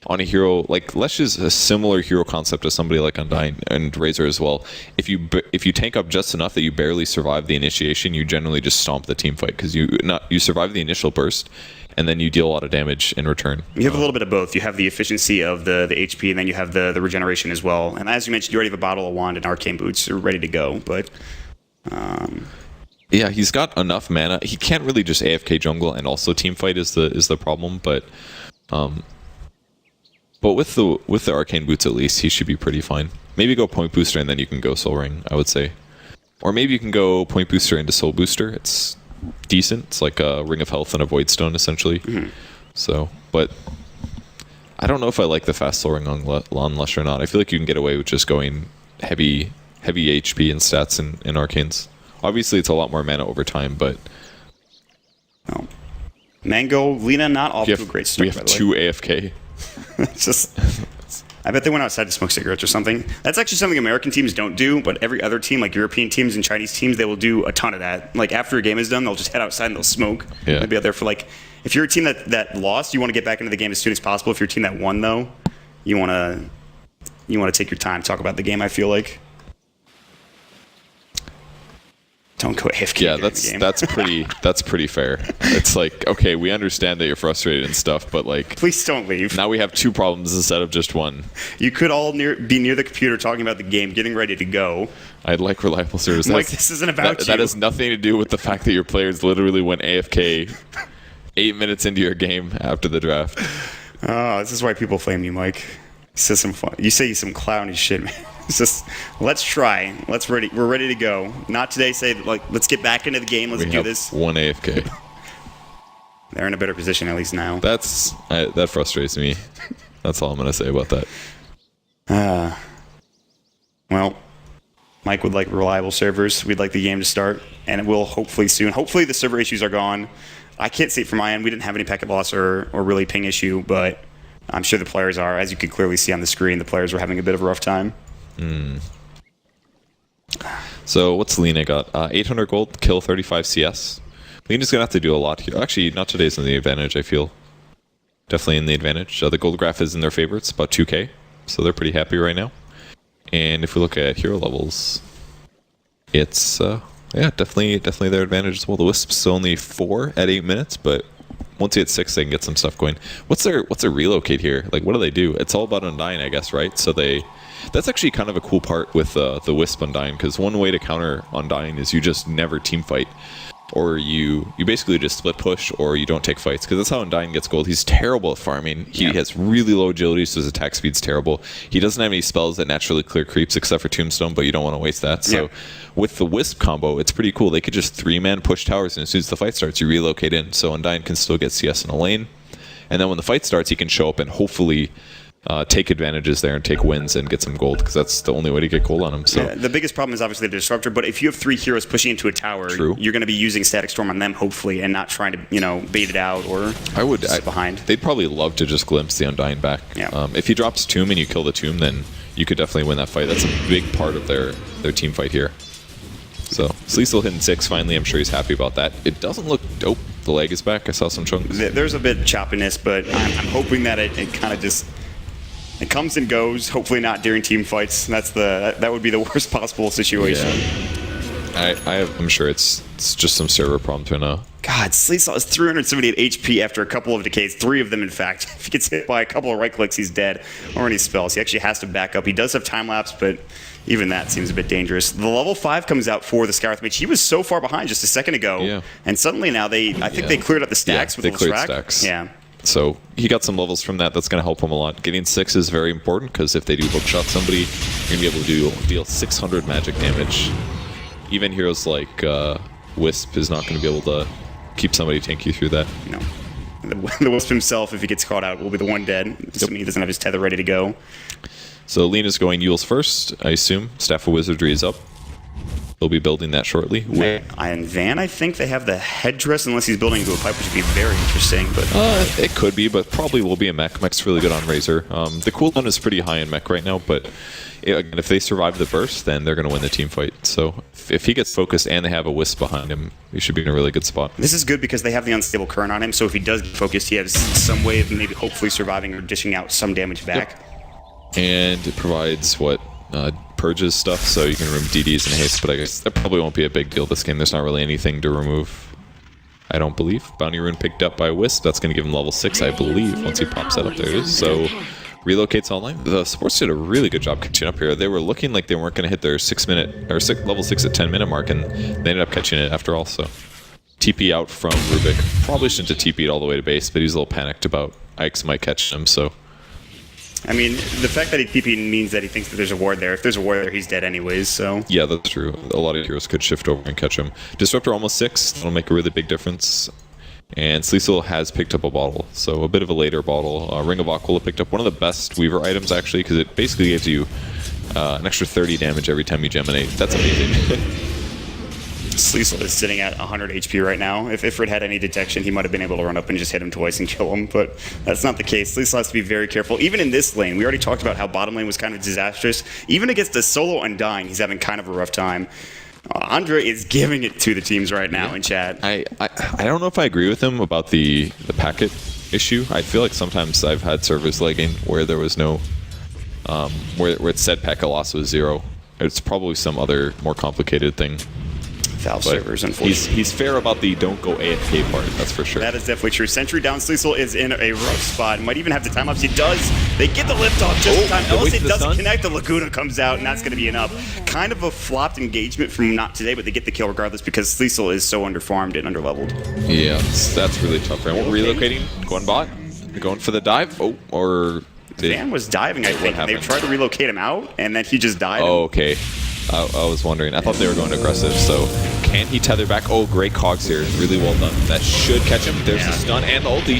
on a hero, like Lesh is a similar hero concept to somebody like Undyne and Razor as well. If you tank up just enough that you barely survive the initiation, you generally just stomp the team fight because you survive the initial burst, and then you deal a lot of damage in return. You have a little bit of both. You have the efficiency of the HP, and then you have the regeneration as well. And as you mentioned, you already have a Bottle of Wand and Arcane Boots. You're ready to go, but yeah, he's got enough mana. He can't really just AFK jungle and also team fight is the problem, but with the Arcane Boots at least, he should be pretty fine. Maybe go Point Booster and then you can go Soul Ring, I would say. Or maybe you can go Point Booster into Soul Booster. It's decent. It's like a Ring of Health and a Void Stone, essentially. Mm-hmm. So, but I don't know if I like the fast Soul Ring on Lush or not. I feel like you can get away with just going heavy HP and stats in Arcanes. Obviously, it's a lot more mana over time, but... Oh. Mango, Lina, not off to a great start, we have two AFK. It's just, I bet they went outside to smoke cigarettes or something. That's actually something American teams don't do, but every other team, like European teams and Chinese teams, they will do a ton of that. Like after a game is done, they'll just head outside and they'll smoke. Yeah. They'll be out there for like, if you're a team that lost, you want to get back into the game as soon as possible. If you're a team that won, though, you want to take your time, talk about the game, I feel like. Don't go AFK. Yeah, that's pretty fair. It's like, okay, we understand that you're frustrated and stuff, but like, please don't leave. Now we have two problems instead of just one. You could all be near the computer talking about the game, getting ready to go. I'd like reliable service. Like, this isn't about you. That has nothing to do with the fact that your players literally went AFK 8 minutes into your game after the draft. Oh, this is why people flame you, Mike. You say some clowny shit, man. It's just, let's try. We're ready to go. Not today. Say, like, let's get back into the game. Let's do this. One AFK. They're in a better position at least now. That frustrates me. That's all I'm gonna say about that. Well, Mike would like reliable servers. We'd like the game to start, and it will hopefully soon. Hopefully the server issues are gone. I can't see it from my end. We didn't have any packet loss or really ping issue, but I'm sure the players are. As you can clearly see on the screen, the players were having a bit of a rough time. So what's Lina got? 800 gold, kill 35 CS. Lina's gonna have to do a lot here. Actually, not today's in the advantage, I feel. Definitely in the advantage. The gold graph is in their favor. It's about 2k, so they're pretty happy right now. And if we look at hero levels, it's definitely their advantage as well. The Wisp's only 4 at 8 minutes, but once you hit 6, they can get some stuff going. What's their relocate here? Like, what do? It's all about Undyne, I guess, right? So that's actually kind of a cool part with the Wisp Undyne, because one way to counter Undyne is you just never team fight, or you basically just split push, or you don't take fights, because that's how Undyne gets gold. He's terrible at farming. He has really low agility, so his attack speed's terrible. He doesn't have any spells that naturally clear creeps except for Tombstone, but you don't want to waste that. So with the Wisp combo, it's pretty cool. They could just 3-man push towers, and as soon as the fight starts, you relocate in. So Undyne can still get CS in a lane, and then when the fight starts, he can show up and hopefully take advantages there and take wins and get some gold, because that's the only way to get gold on him. So the biggest problem is obviously the disruptor, but if you have 3 heroes pushing into a tower, you're going to be using Static Storm on them hopefully, and not trying to bait it out or sit behind. They'd probably love to just glimpse the Undyne back. If he drops Tomb and you kill the Tomb, then you could definitely win that fight. That's a big part of their team fight here. So Sleesel hitting 6 finally. I'm sure he's happy about that. It doesn't look dope. The leg is back. I saw some chunks. There's a bit of choppiness, but I'm hoping that it kind of just it comes and goes. Hopefully not during team fights. That would be the worst possible situation. Yeah. I'm sure it's just some server problems right now. God, Sleesel has 378 HP after a couple of decays, 3 of them in fact. If he gets hit by a couple of right clicks, he's dead. Or any spells. He actually has to back up. He does have time lapse, but even that seems a bit dangerous. The level 5 comes out for the Scarlet Mage. He was so far behind just a second ago, and suddenly now I think they cleared up the stacks with they the cleared track. stacks. Yeah. So he got some levels from that. That's going to help him a lot. Getting 6 is very important because if they do hookshot somebody, you're going to be able to deal 600 magic damage. Even heroes like Wisp is not going to be able to keep somebody tanky through that. No. The Wisp himself, if he gets caught out, will be the one dead. Assuming he doesn't have his tether ready to go. So Lena's going Yule's first, I assume. Staff of Wizardry is up. He'll be building that shortly. And Van, I think they have the headdress, unless he's building into a pipe, which would be very interesting. But it could be, but probably will be a mech. Mech's really good on Razor. The cooldown is pretty high in mech right now, but again, if they survive the burst, then they're going to win the team fight. So if he gets focused and they have a Wisp behind him, he should be in a really good spot. This is good because they have the unstable current on him, so if he does get focused, he has some way of maybe hopefully surviving or dishing out some damage back. Yep. And it provides purges stuff, so you can remove DDs and haste, but I guess that probably won't be a big deal this game. There's not really anything to remove, I don't believe. Bounty Rune picked up by Wisp. That's going to give him level 6, I believe, once he pops that up. There it is. So relocates online. The supports did a really good job catching up here. They were looking like they weren't going to hit their level 6 at 10 minute mark, and they ended up catching it after all. So TP out from Rubik. Probably shouldn't have TP'd all the way to base, but he's a little panicked about Ike's might catch him, so. I mean, the fact that he TP'd means that he thinks that there's a ward there. If there's a ward there, he's dead anyways, so. Yeah, that's true. A lot of heroes could shift over and catch him. Disruptor almost 6. That'll make a really big difference. And Sleesel has picked up a bottle, so a bit of a later bottle. Ring of Aquila picked up one of the best Weaver items, actually, because it basically gives you an extra 30 damage every time you geminate. That's amazing. Sleesel is sitting at 100 HP right now. If Ifrit had any detection, he might have been able to run up and just hit him twice and kill him, but that's not the case. Sleesel has to be very careful. Even in this lane, we already talked about how bottom lane was kind of disastrous. Even against the solo Undying, he's having kind of a rough time. Andre is giving it to the teams right now in chat. I don't know if I agree with him about the packet issue. I feel like sometimes I've had servers lagging where there was no, where it said packet loss was 0. It's probably some other more complicated thing. Valve servers, unfortunately. He's fair about the don't go AFK part, that's for sure. That is definitely true. Sentry down, Sleesel is in a rough spot. Might even have the time lapse. He does. They get the lift off just in time. Else it doesn't connect. The Laguna comes out, and that's going to be enough. Kind of a flopped engagement from NoT today, but they get the kill regardless because Sleesel is so underfarmed and underleveled. Yeah, that's really tough. Right? Relocating, going bot, going for the dive. Oh, or Van was diving, I think. They tried to relocate him out, and then he just died. Oh, okay. I was wondering. I thought they were going aggressive. So can he tether back? Oh, great cogs here. Really well done. That should catch him. There's the stun and the ulti.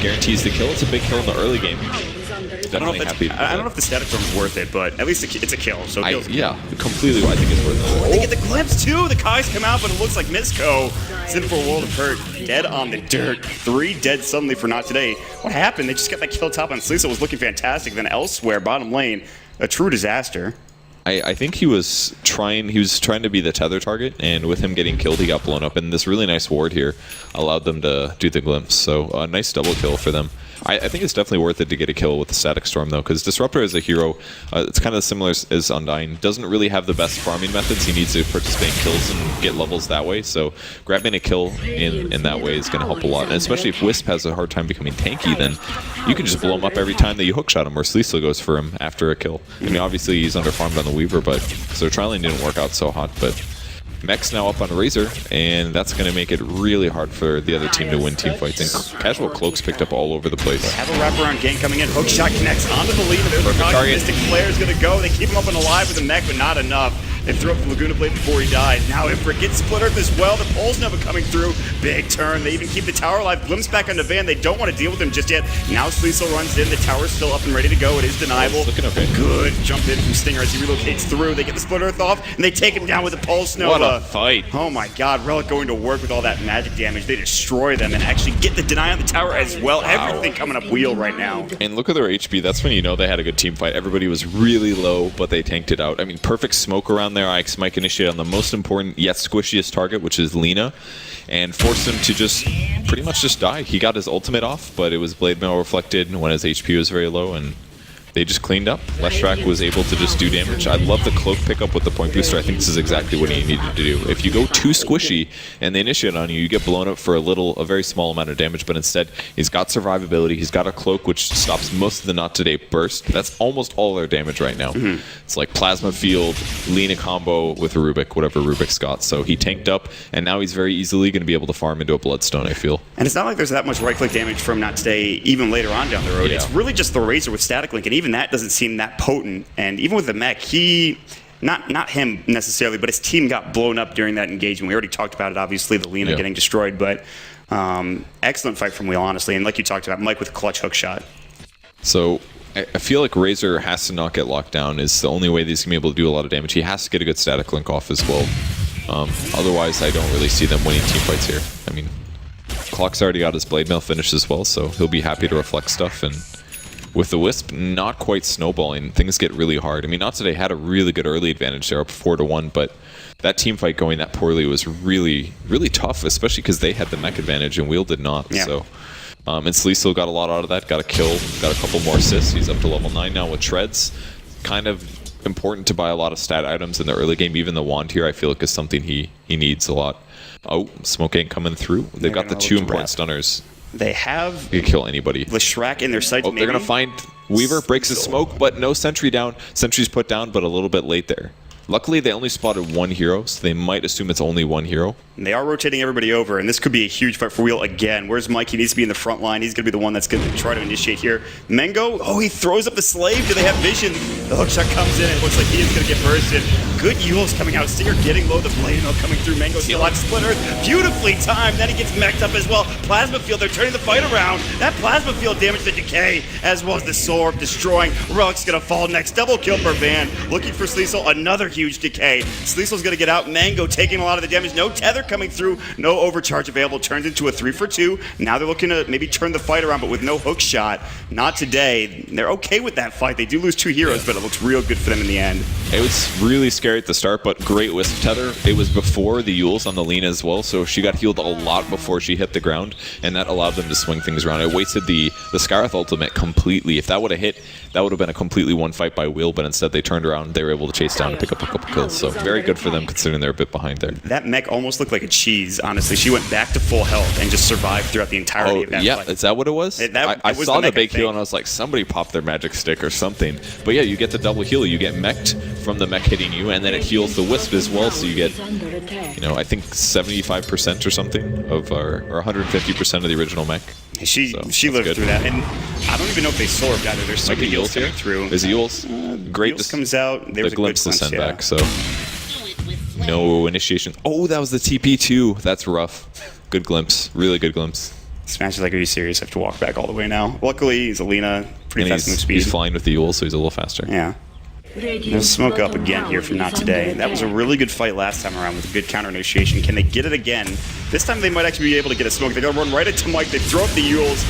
Guarantees the kill. It's a big kill in the early game. I don't know if the static storm is worth it, but at least it's a kill. So yeah, completely. I think it's worth it. They get the glimpse too. The cogs come out, but it looks like Misko is in for a world of hurt. Dead on the dirt. 3 dead suddenly for NoT today. What happened? They just got that kill top on Sleesel. Was looking fantastic. Then elsewhere, bottom lane, a true disaster. I think he was trying to be the tether target, and with him getting killed, he got blown up. And this really nice ward here allowed them to do the glimpse. So a nice double kill for them. I think it's definitely worth it to get a kill with the Static Storm, though, because Disruptor as a hero, it's kind of similar as Undying. Doesn't really have the best farming methods. He needs to participate in kills and get levels that way. So grabbing a kill in that way is going to help a lot. And especially if Wisp has a hard time becoming tanky, then you can just blow him up every time that you hookshot him, or Sleesel goes for him after a kill. I mean, obviously he's underfarmed on the Weaver, but so trialing didn't work out so hot, but Mech's now up on Razor, and that's going to make it really hard for the other team to win team fights. And Casual Cloaks picked up all over the place. They have a wraparound gank coming in. Hookshot connects onto the lead. There's the target. Mystic Flare is going to go. They keep him up and alive with the Mech, but not enough. They throw up the Laguna Blade before he dies. Now Ifrit gets Split Earth as well. The Pole's Nova coming through. Big turn. They even keep the tower alive. Glimpse back on the van. They don't want to deal with him just yet. Now Sleesel runs in. The tower's still up and ready to go. It is deniable. Oh, looking okay. Good jump in from Stinger as he relocates through. They get the Split Earth off, and they take him down with the Pulse Nova. What a fight. Oh my god, Relic going to work with all that magic damage. They destroy them and actually get the deny on the tower as well. Wow. Everything coming up wheel right now. And look at their HP. That's when you know they had a good team fight. Everybody was really low, but they tanked it out. I mean, perfect smoke around there. Ix Mike initiated on the most important yet squishiest target, which is Lina, and forced him to just pretty much just die. He got his ultimate off, but it was Blade Mail reflected when his HP was very low, and they just cleaned up. Leshrac was able to just do damage. I love the cloak pickup with the point booster. I think this is exactly what he needed to do. If you go too squishy and they initiate on you, you get blown up for a very small amount of damage, but instead he's got survivability. He's got a cloak which stops most of the Not Today burst. That's almost all their damage right now. It's like Plasma Field, Lina combo with Rubik, whatever Rubik's got. So he tanked up, and now he's very easily going to be able to farm into a Bloodstone, I feel. And it's not like there's that much right-click damage from Not Today even later on down the road. Yeah. It's really just the Razor with Static Link, and even that doesn't seem that potent. And even with the mech, not him necessarily, but his team got blown up during that engagement. We already talked about it, obviously, the Lina getting destroyed, but excellent fight from Wheel, honestly. And like you talked about, Mike with a clutch hook shot. So I feel like Razor has to not get locked down. Is the only way that he's going to be able to do a lot of damage. He has to get a good Static Link off as well. Otherwise, I don't really see them winning team fights here. I mean, Clock's already got his Blade Mail finished as well, so he'll be happy to reflect stuff. And with the Wisp not quite snowballing, things get really hard. I mean, Not Today had a really good early advantage. They're up 4-1, but that team fight going that poorly was really, really tough, especially because they had the mech advantage and Wheel did not. Yeah. So, and Sleesel got a lot out of that, got a kill, got a couple more assists. He's up to level 9 now with Treads. Kind of important to buy a lot of stat items in the early game. Even the wand here, I feel like, is something he needs a lot. Oh, Smoke ain't coming through. They've got the 2 important stunners. They have You can kill anybody. Leshrac in their sights. Oh, they're going to find Weaver, breaks his smoke, but no sentry down. Sentry's put down, but a little bit late there. Luckily, they only spotted 1 hero, so they might assume it's only 1 hero. They are rotating everybody over, and this could be a huge fight for Wheel again. Where's Mike? He needs to be in the front line. He's going to be the one that's going to try to initiate here. Mengo, oh, he throws up the slave. Do they have vision? The hookshot comes in. It looks like he is going to get bursted. Good Yules coming out. Stinger getting low. The Blade Mail coming through. Mengo still on Split Earth. Beautifully timed. Then he gets mech'd up as well. Plasma Field, they're turning the fight around. That Plasma Field damaged the Decay, as well as the Sword destroying. Relic's going to fall next. Double kill for Van. Looking for Sleesel. Another huge Decay. Sleesel's going to get out. Mango taking a lot of the damage. No tether coming through. No overcharge available. Turns into a 3-for-2. Now they're looking to maybe turn the fight around, but with no hook shot. Not today. They're okay with that fight. They do lose 2 heroes, but it looks real good for them in the end. It was really scary at the start, but great Wisp tether. It was before the Yules on the Lina as well, so she got healed a lot before she hit the ground, and that allowed them to swing things around. It wasted the Scarith ultimate completely. If that would have hit, that would have been a completely one fight by Wheel, but instead they turned around. They were able to chase down and pick up a couple kills, so very good for them considering they're a bit behind there. That mech almost looked like a cheese, honestly. She went back to full health and just survived throughout the entirety of that fight. Is that what it was? I saw the big heal and I was like, somebody popped their magic stick or something. But yeah, you get the double heal. You get mech'd from the mech hitting you, and then it heals the Wisp as well, so you get, I think 75% or something of, or 150% of the original mech. She lived through that, and I don't even know if they sorbed either. There's so many Yules coming through. There's a Yules. Great. Yules comes out. There was a glimpse to send back, so no initiation. Oh, that was the TP too. That's rough. Good glimpse. Really good glimpse. Smash is like, are you serious? I have to walk back all the way now. Luckily, he's Alina. Pretty fast move speed. He's flying with the Yules, so he's a little faster. Yeah. There's smoke up again here from Not Today. That was a really good fight last time around with a good counter initiation. Can they get it again? This time they might actually be able to get a smoke. They're going to run right into Mike. They throw up the Yules.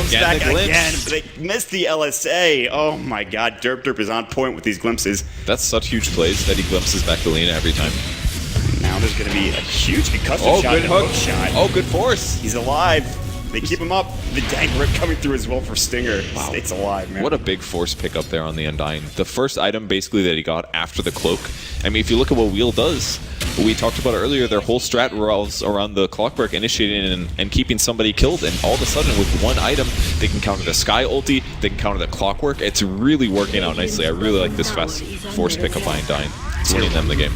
Again, but they missed the LSA. Oh my god, Derp is on point with these glimpses. That's such huge plays that he glimpses back to Lina every time. Now there's going to be a huge concussive shot. Good hook shot. Oh, good force. He's alive. They keep him up. The dang rip coming through as well for Stinger. Wow. Stays alive, man. What a big force pickup there on the Undying. The first item basically that he got after the cloak. I mean, if you look at what Wheel does, what we talked about earlier, their whole strat revolves around the Clockwork initiating and keeping somebody killed, and all of a sudden with one item, they can counter the Sky ulti, they can counter the Clockwork. It's really working out nicely. I really like this fast force pickup by Undying. It's winning them the game.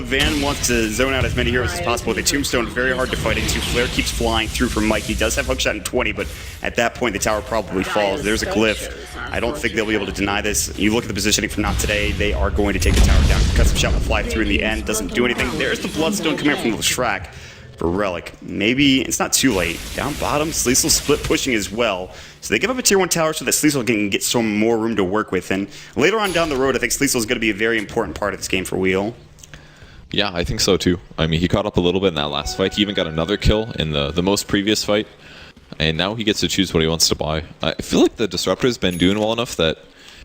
Van wants to zone out as many heroes as possible. The Tombstone is very hard to fight into. Flare keeps flying through from Mike. He does have hookshot in 20, but at that point the tower probably falls. There's a glyph. I don't think they'll be able to deny this. You look at the positioning for NoT today, they are going to take the tower down. Custom shot will fly through in the end, doesn't do anything. There's the Bloodstone coming up from the Whreck for Relic. Maybe it's not too late. Down bottom, Sleesel split pushing as well. So they give up a tier 1 tower so that Sleesel can get some more room to work with. And later on down the road, I think Sleesel is going to be a very important part of this game for Wheel. Yeah, I think so too. I mean, he caught up a little bit in that last fight. He even got another kill in the most previous fight. And now he gets to choose what he wants to buy. I feel like the Disruptor's been doing well enough that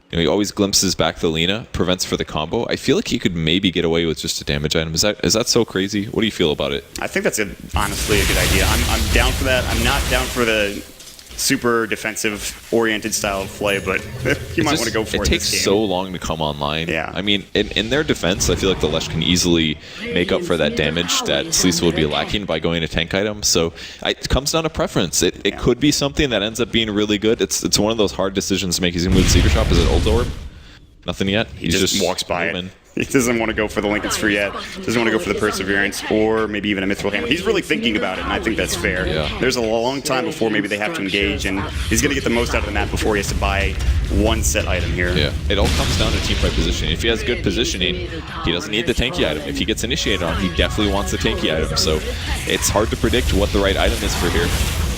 he always glimpses back the Lina, prevents for the combo. I feel like he could maybe get away with just a damage item. Is that so crazy? What do you feel about it? I think that's honestly a good idea. I'm down for that. I'm not down for the super defensive-oriented style of play, but you might want to go for it. It takes so long to come online. Yeah. I mean, in their defense, I feel like the Lesh can easily make up for that damage that Sleesel would be lacking by going to tank items. So it comes down to preference. It could be something that ends up being really good. It's one of those hard decisions to make. He's going to move the Seeker Shop. Is it Ult Orb? Nothing yet? He just walks by it. He doesn't want to go for the Lincoln's Free yet. Doesn't want to go for the Perseverance or maybe even a Mithril Hammer. He's really thinking about it, and I think that's fair. Yeah. There's a long time before maybe they have to engage, and he's going to get the most out of the map before he has to buy one set item here. Yeah, it all comes down to teamfight positioning. If he has good positioning, he doesn't need the tanky item. If he gets initiated on, he definitely wants the tanky item. So it's hard to predict what the right item is for here.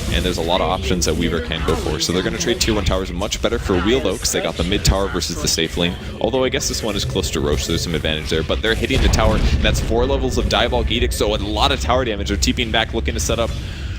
And there's a lot of options that Weaver can go for. So they're going to trade tier 1 towers much better for Wheel, though, because they got the mid tower versus the safe lane. Although I guess this one is close to Roche, so there's some advantage there. But they're hitting the tower, and that's 4 levels of Diabolic Edict, so a lot of tower damage. They're TPing back, looking to set up.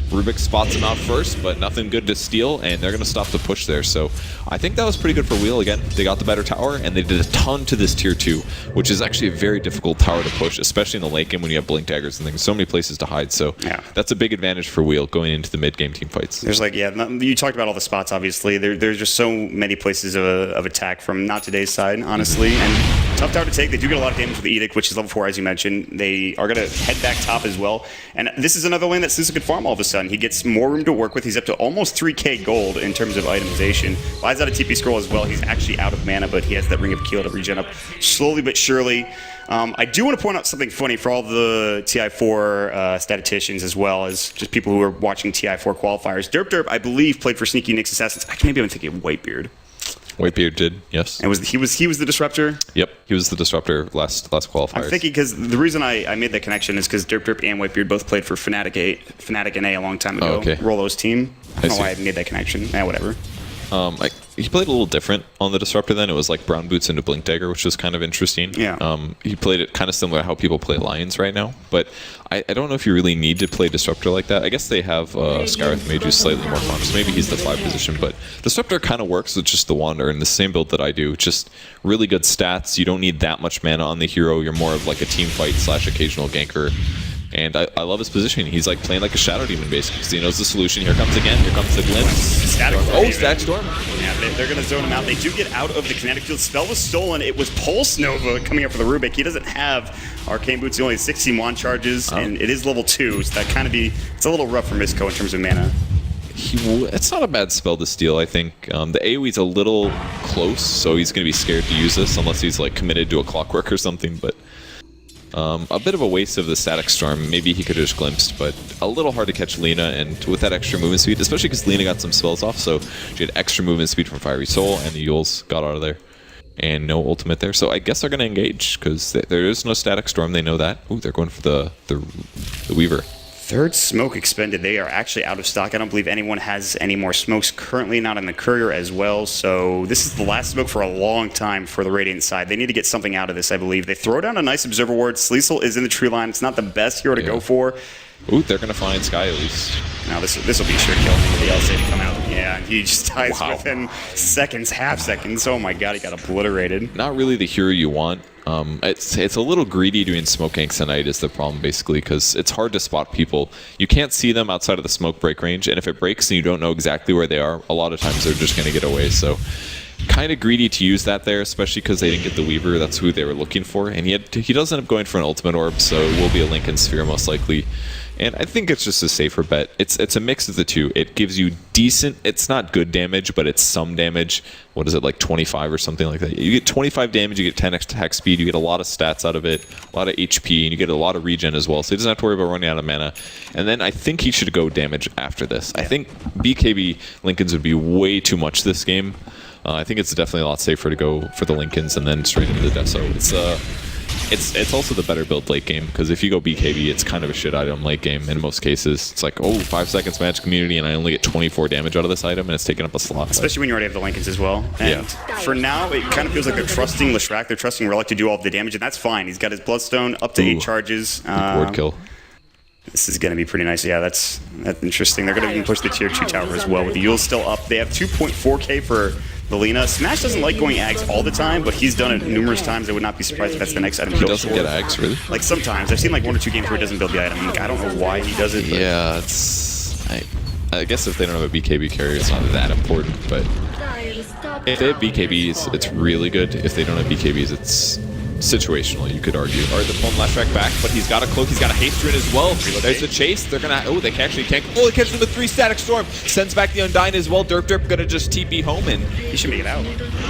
Rubik spots him out first, but nothing good to steal, and they're going to stop the push there. So I think that was pretty good for Wheel. Again, they got the better tower, and they did a ton to this tier 2, which is actually a very difficult tower to push, especially in the late game when you have blink daggers and things. So many places to hide. So that's a big advantage for Wheel going into the mid-game team fights. There's you talked about all the spots, obviously. There's just so many places of attack from NoT today's side, honestly. And tough tower to take. They do get a lot of damage with the Edict, which is level 4, as you mentioned. They are going to head back top as well. And this is another lane that Sleesel could farm all of a sudden. He gets more room to work with. He's up to almost 3k gold in terms of itemization. Buys out a TP scroll as well. He's actually out of mana, but he has that Ring of Keel to regen up slowly but surely. I do want to point out something funny for all the TI4 statisticians as well as just people who are watching TI4 qualifiers. Derp, I believe, played for Sneaky Nick's Assassins. I can't even think of Whitebeard. Whitebeard did, yes. And he was the disruptor? Yep, he was the disruptor last qualifiers. I'm thinking because the reason I made that connection is because Derp and Whitebeard both played for Fnatic NA a long time ago. Oh, okay. Rollo's team. I don't know why I made that connection. Whatever. He played a little different on the Disruptor then. It was like Brown Boots into Blink Dagger, which was kind of interesting. Yeah. He played it kind of similar to how people play Lions right now. But I don't know if you really need to play Disruptor like that. I guess they have Skywrath Mage who's slightly more fun, so maybe he's the 5 position. But Disruptor kind of works with just the Wander and the same build that I do. Just really good stats. You don't need that much mana on the hero. You're more of like a team fight / occasional ganker. And I love his positioning. He's like playing like a Shadow Demon basically, because he knows the solution. Here comes again. Here comes the glimpse. Static Storm. Static Storm. Yeah, they're going to zone him out. They do get out of the kinetic field. Spell was stolen. It was Pulse Nova coming up for the Rubik. He doesn't have Arcane Boots. He only has 16 wand charges, and it is level 2, so that kind of it's a little rough for Misko in terms of mana. It's not a bad spell to steal, I think. The AoE's a little close, so he's going to be scared to use this unless he's like committed to a Clockwork or something, but a bit of a waste of the Static Storm. Maybe he could have just glimpsed, but a little hard to catch Lina, and with that extra movement speed, especially because Lina got some spells off, so she had extra movement speed from Fiery Soul, and the Yules got out of there. And no ultimate there, so I guess they're going to engage, because there is no Static Storm, they know that. Ooh, they're going for the Weaver. Third smoke expended. They are actually out of stock. I don't believe anyone has any more smokes currently, not in the courier as well. So this is the last smoke for a long time for the Radiant side. They need to get something out of this, I believe. They throw down a nice Observer Ward. Sleesel is in the tree line. It's not the best hero to go for. Ooh, they're going to find Sky at least. Now this will be sure kill. Anybody else to come out. Yeah, he just dies within seconds, half seconds. Oh my god, he got obliterated. Not really the hero you want. It's a little greedy doing smoke ganks tonight is the problem, basically, because it's hard to spot people. You can't see them outside of the smoke break range, and if it breaks and you don't know exactly where they are, a lot of times they're just going to get away. So kind of greedy to use that there, especially because they didn't get the Weaver. That's who they were looking for, and he does end up going for an ultimate orb, so it will be a Lincoln Sphere most likely. And I think it's just a safer bet. It's a mix of the two. It gives you decent, it's not good damage, but it's some damage. What is it, like 25 or something like that? You get 25 damage, you get 10x attack speed, you get a lot of stats out of it, a lot of HP, and you get a lot of regen as well. So he doesn't have to worry about running out of mana. And then I think he should go damage after this. I think BKB Lincolns would be way too much this game. I think it's definitely a lot safer to go for the Lincolns and then straight into the Deso. It's also the better build late game, because if you go BKB, it's kind of a shit item late game in most cases. It's like, oh, 5 seconds magic immunity, and I only get 24 damage out of this item, and it's taking up a slot. Especially when you already have the Lincolns as well. And for now, it kind of feels like they're trusting Whreck, they're trusting Relic to do all of the damage, and that's fine. He's got his Bloodstone up to 8 charges. Ward kill. This is going to be pretty nice. Yeah, that's interesting. They're going to even push the tier 2 tower as well, with the Yule still up. They have 2.4k for Melina. Smash doesn't like going Ags all the time, but he's done it numerous times. I would not be surprised if that's the next item. He doesn't get Ags, really? Like sometimes. I've seen like 1 or 2 games where he doesn't build the item. Like, I don't know why he does it. But yeah, it's... I guess if they don't have a BKB carrier, it's not that important, but if they have BKBs, it's really good. If they don't have BKBs, it's situational, you could argue. All right, they're pulling left track back, but he's got a cloak, he's got a haste rune as well. There's the chase. They're gonna, oh, they actually can't. Oh, they catch him with 3 static storm. Sends back the Undyne as well. Derp gonna just TP home, and he should make it out.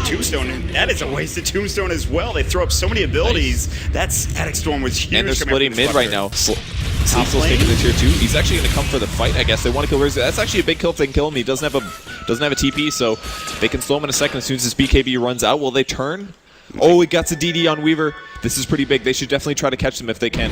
Tombstone, that is a wasted Tombstone as well. They throw up so many abilities. Nice. That static storm was huge. And they're splitting mid right now. Sleezel's taking the tier 2. He's actually gonna come for the fight, I guess. They want to kill Rizzo. That's actually a big kill if they can kill him. He doesn't have a TP, so they can slow him in a second as soon as his BKB runs out. Will they turn? Oh, he got a DD on Weaver. This is pretty big. They should definitely try to catch them if they can.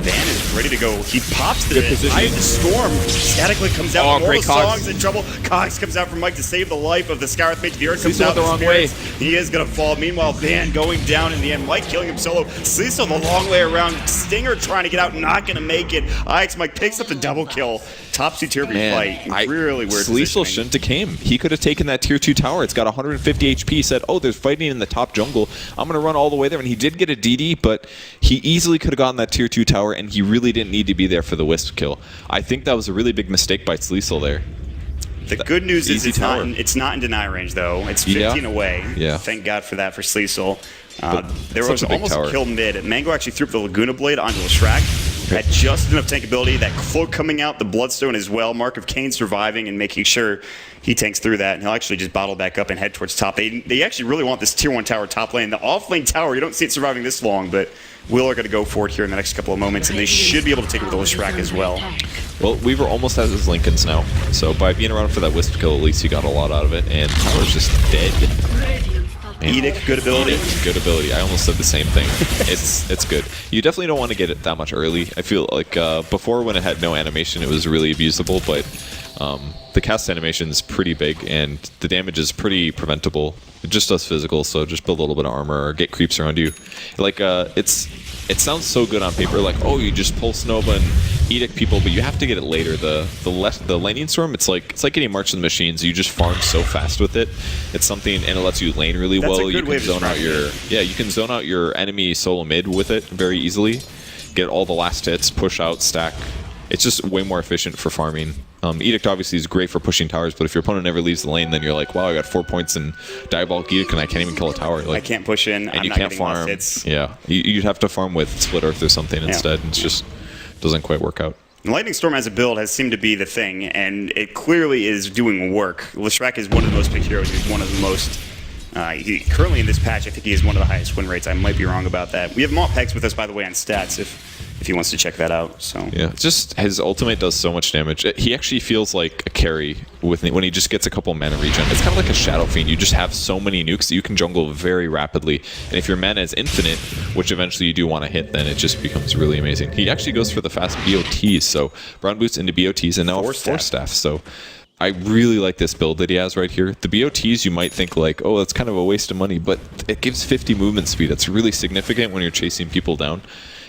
Van is ready to go. He pops the Eye of the Storm. Statically comes out. Oh, great Cogs. Song's in trouble. Cogs comes out from Mike to save the life of the Scarith Mage. The Earth comes Sleezel out the wrong way. He is going to fall. Meanwhile, Van going down in the end. Mike killing him solo. Sleezel the long way around. Stinger trying to get out. Not going to make it. Ix Mike picks up the double kill. Topsy-turvy fight. Really weird Sleezel shouldn't have came. He could have taken that tier 2 tower. It's got 150 HP. He said, oh, there's fighting in the top jungle. I'm going to run all the way there. And he did get a DD, but he easily could have gotten that tier 2 tower, and he really didn't need to be there for the Wisp kill. I think that was a really big mistake by Sleezel there. The good news is it's not in deny range, though. It's 15 away. Yeah. Thank God for that for Sleezel. There was almost a kill mid. Mango actually threw up the Laguna Blade onto Whreck. Had just enough tankability. That cloak coming out, the Bloodstone as well. Mark of Cain surviving and making sure he tanks through that. And he'll actually just bottle back up and head towards top. They actually really want this tier 1 tower top lane. The off lane tower, you don't see it surviving this long, but Will are going to go for it here in the next couple of moments, and they should be able to take it with the Whreck as well. Well, Weaver almost has his Lincolns now, so by being around for that Wisp kill, at least he got a lot out of it, and Tower's just dead. Man. Edict, good ability. Good ability. I almost said the same thing. It's good. You definitely don't want to get it that much early. I feel like before, when it had no animation, it was really abusable, but the cast animation is pretty big, and the damage is pretty preventable. It just does physical, so just build a little bit of armor or get creeps around you. Like, it sounds so good on paper, like, oh, you just Pulse Nova and Edict people, but you have to get it later. The Lightning Storm, it's like getting March of the Machines. You just farm so fast with it. It's something, and it lets you lane really well. You can zone out you can zone out your enemy solo mid with it very easily. Get all the last hits, push out, stack. It's just way more efficient for farming. Edict obviously is great for pushing towers, but if your opponent never leaves the lane, then you're like, wow, I got 4 points in Diabolic Edict and I can't even kill a tower. Like, I can't push in, and I'm you not can't getting farm. hits. Yeah, you'd have to farm with Split Earth or something instead. It just doesn't quite work out. Lightning Storm as a build has seemed to be the thing, and it clearly is doing work. Whreck is one of the most picked heroes. He's one of the most... currently in this patch, I think he has one of the highest win rates. I might be wrong about that. We have Pex with us, by the way, on stats, if he wants to check that out. So yeah, just his ultimate does so much damage. He actually feels like a carry when he just gets a couple mana regen. It's kind of like a Shadow Fiend. You just have so many nukes that you can jungle very rapidly. And if your mana is infinite, which eventually you do want to hit, then it just becomes really amazing. He actually goes for the fast BOTs, so Brown Boots into BOTs, and now a Force Staff. So I really like this build that he has right here. The BOTs, you might think like, oh, that's kind of a waste of money, but it gives 50 movement speed. That's really significant when you're chasing people down.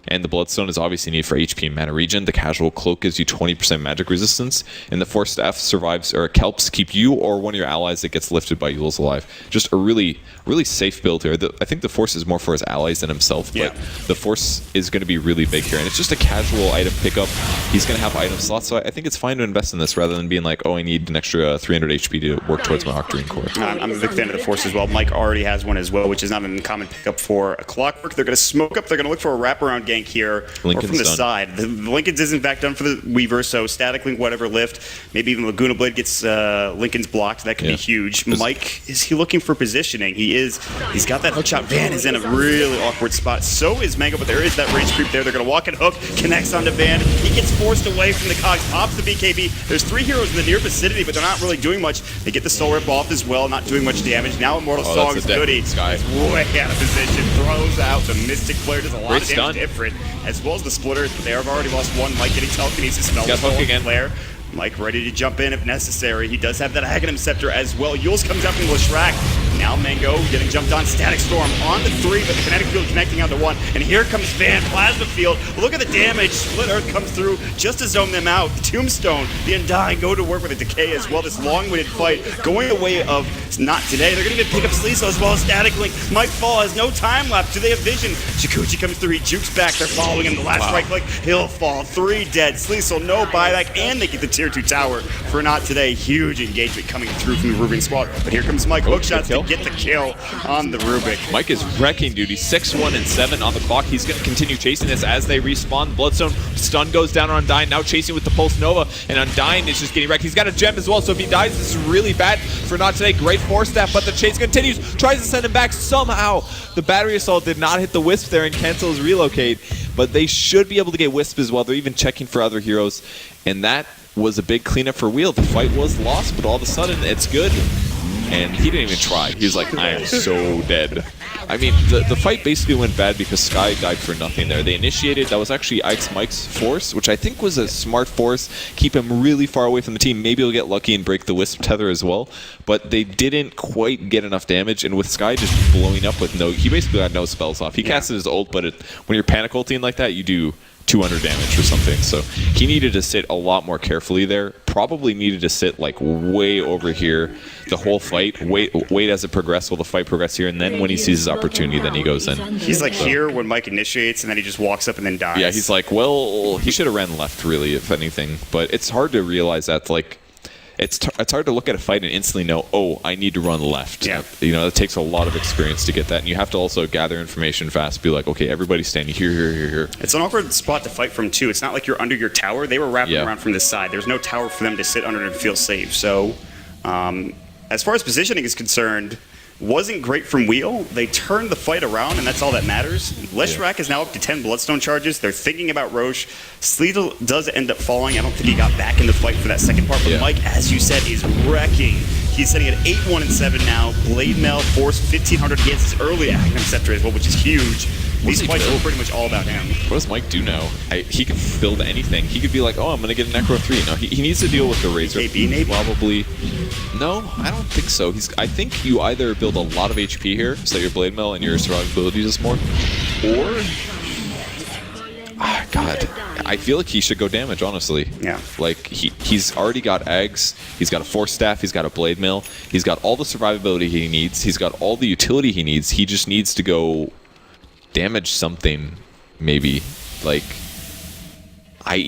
And the Bloodstone is obviously needed for HP and mana regen. The Casual Cloak gives you 20% magic resistance, and the Force Staff survives or helps keep you or one of your allies that gets lifted by Yule's alive. Just a really safe build here. I think the Force is more for his allies than himself, but the Force is going to be really big here, and it's just a casual item pickup. He's going to have item slots, so I think it's fine to invest in this rather than being like, oh, I need an extra 300 HP to work towards my Octarine core. I'm a big fan of the Force as well. Mike already has one as well, which is not an uncommon pickup for a Clockwork. They're going to smoke up. They're going to look for a wraparound gank here Lincoln's or from the done. side. The Lincoln's isn't back done for the Weaver, so Static Link, whatever lift. Maybe even Laguna Blade gets Lincoln's blocked. That could be huge. Mike, is he looking for positioning? He is. He's got that hookshot. Van is in a really awkward spot. So is Mango, but there is that range creep there. They're going to walk and hook. Connects onto Van. He gets forced away from the cogs. Pops the BKB. There's 3 heroes in the near vicinity, but they're not really doing much. They get the Soul Rip off as well, not doing much damage. Now Immortal Song's Goody. Sky. It's way out of position. Throws out the Mystic Flare. Does a lot Great of damage stun. different, as well as the Splitters, but they have already lost one. Mike getting telekinesis. Spell Got hook again. Flare. Mike ready to jump in if necessary. He does have that Aghanim Scepter as well. Yules comes out from Whreck. Now Mango getting jumped on. Static Storm on the 3, but the Kinetic Field connecting onto 1. And here comes Van. Plasma Field. Look at the damage. Split Earth comes through just to zone them out. The Tombstone, the Undying go to work with a Decay as well. This long-winded fight going away of not today. They're going to get pick up Sleeso as well as Static Link. Mike Fall has no time left. Do they have vision? Chikuchi comes through. He jukes back. They're following him. The last right click. He'll fall. 3 dead. Sleeso no buyback, and they get the tier 2 tower for not today. Huge engagement coming through from the Rubik squad. But here comes Mike. Hookshots to get the kill on the Rubik. Mike is wrecking, dude. He's 6-1 and 7 on the clock. He's going to continue chasing this as they respawn. Bloodstone stun goes down on Undying. Now chasing with the Pulse Nova, and Undying is just getting wrecked. He's got a gem as well, so if he dies, this is really bad for not today. Great Force Staff, but the chase continues. Tries to send him back somehow. The Battery Assault did not hit the Wisp there and cancel his relocate, but they should be able to get Wisp as well. They're even checking for other heroes, and that was a big cleanup for Wheel. The fight was lost, but all of a sudden, it's good. And he didn't even try. He was like, I am so dead. I mean, the fight basically went bad because Sky died for nothing there. They initiated, that was actually Mike's force, which I think was a smart force. Keep him really far away from the team. Maybe he'll get lucky and break the Wisp tether as well. But they didn't quite get enough damage, and with Sky just blowing up with he basically had no spells off. He casted his ult, but when you're panic ulting like that, you do 200 damage or something. So he needed to sit a lot more carefully there. Probably needed to sit like way over here the whole fight. Wait as it progressed while the fight progressed here, and then when he sees his opportunity, then he goes in. He's like here when Mike initiates, and then he just walks up and then dies. Yeah, he's like, well, he should have ran left really, if anything. But it's hard to realize that, like, it's hard to look at a fight and instantly know, oh, I need to run left. Yeah. You know, it takes a lot of experience to get that, and you have to also gather information fast. Be like, okay, everybody's standing here. It's an awkward spot to fight from too. It's not like you're under your tower. They were wrapping around from this side. There's no tower for them to sit under and feel safe. So, as far as positioning is concerned, wasn't great from Wheel. They turned the fight around, and that's all that matters. Whreck is now up to 10 Bloodstone charges. They're thinking about Roche. Sleetle does end up falling. I don't think he got back in the fight for that second part, but Mike, as you said, is wrecking. He's sitting at 8-1 and 7 now. Blade Mail, Force, 1500 against his early Aghanim Scepter as well, which is huge. These fights are pretty much all about him. What does Mike do now? He can build anything. He could be like, oh, I'm going to get a Necro 3. No, he needs to deal with the Razor. BKB maybe? Probably. No, I don't think so. I think you either build a lot of HP here, so your Blade Mail and your survivability is more, or... God, I feel like he should go damage, honestly. Yeah. Like, he's already got Ags, he's got a Force Staff, he's got a Blade Mail, he's got all the survivability he needs, he's got all the utility he needs. He just needs to go damage something, maybe. Like, I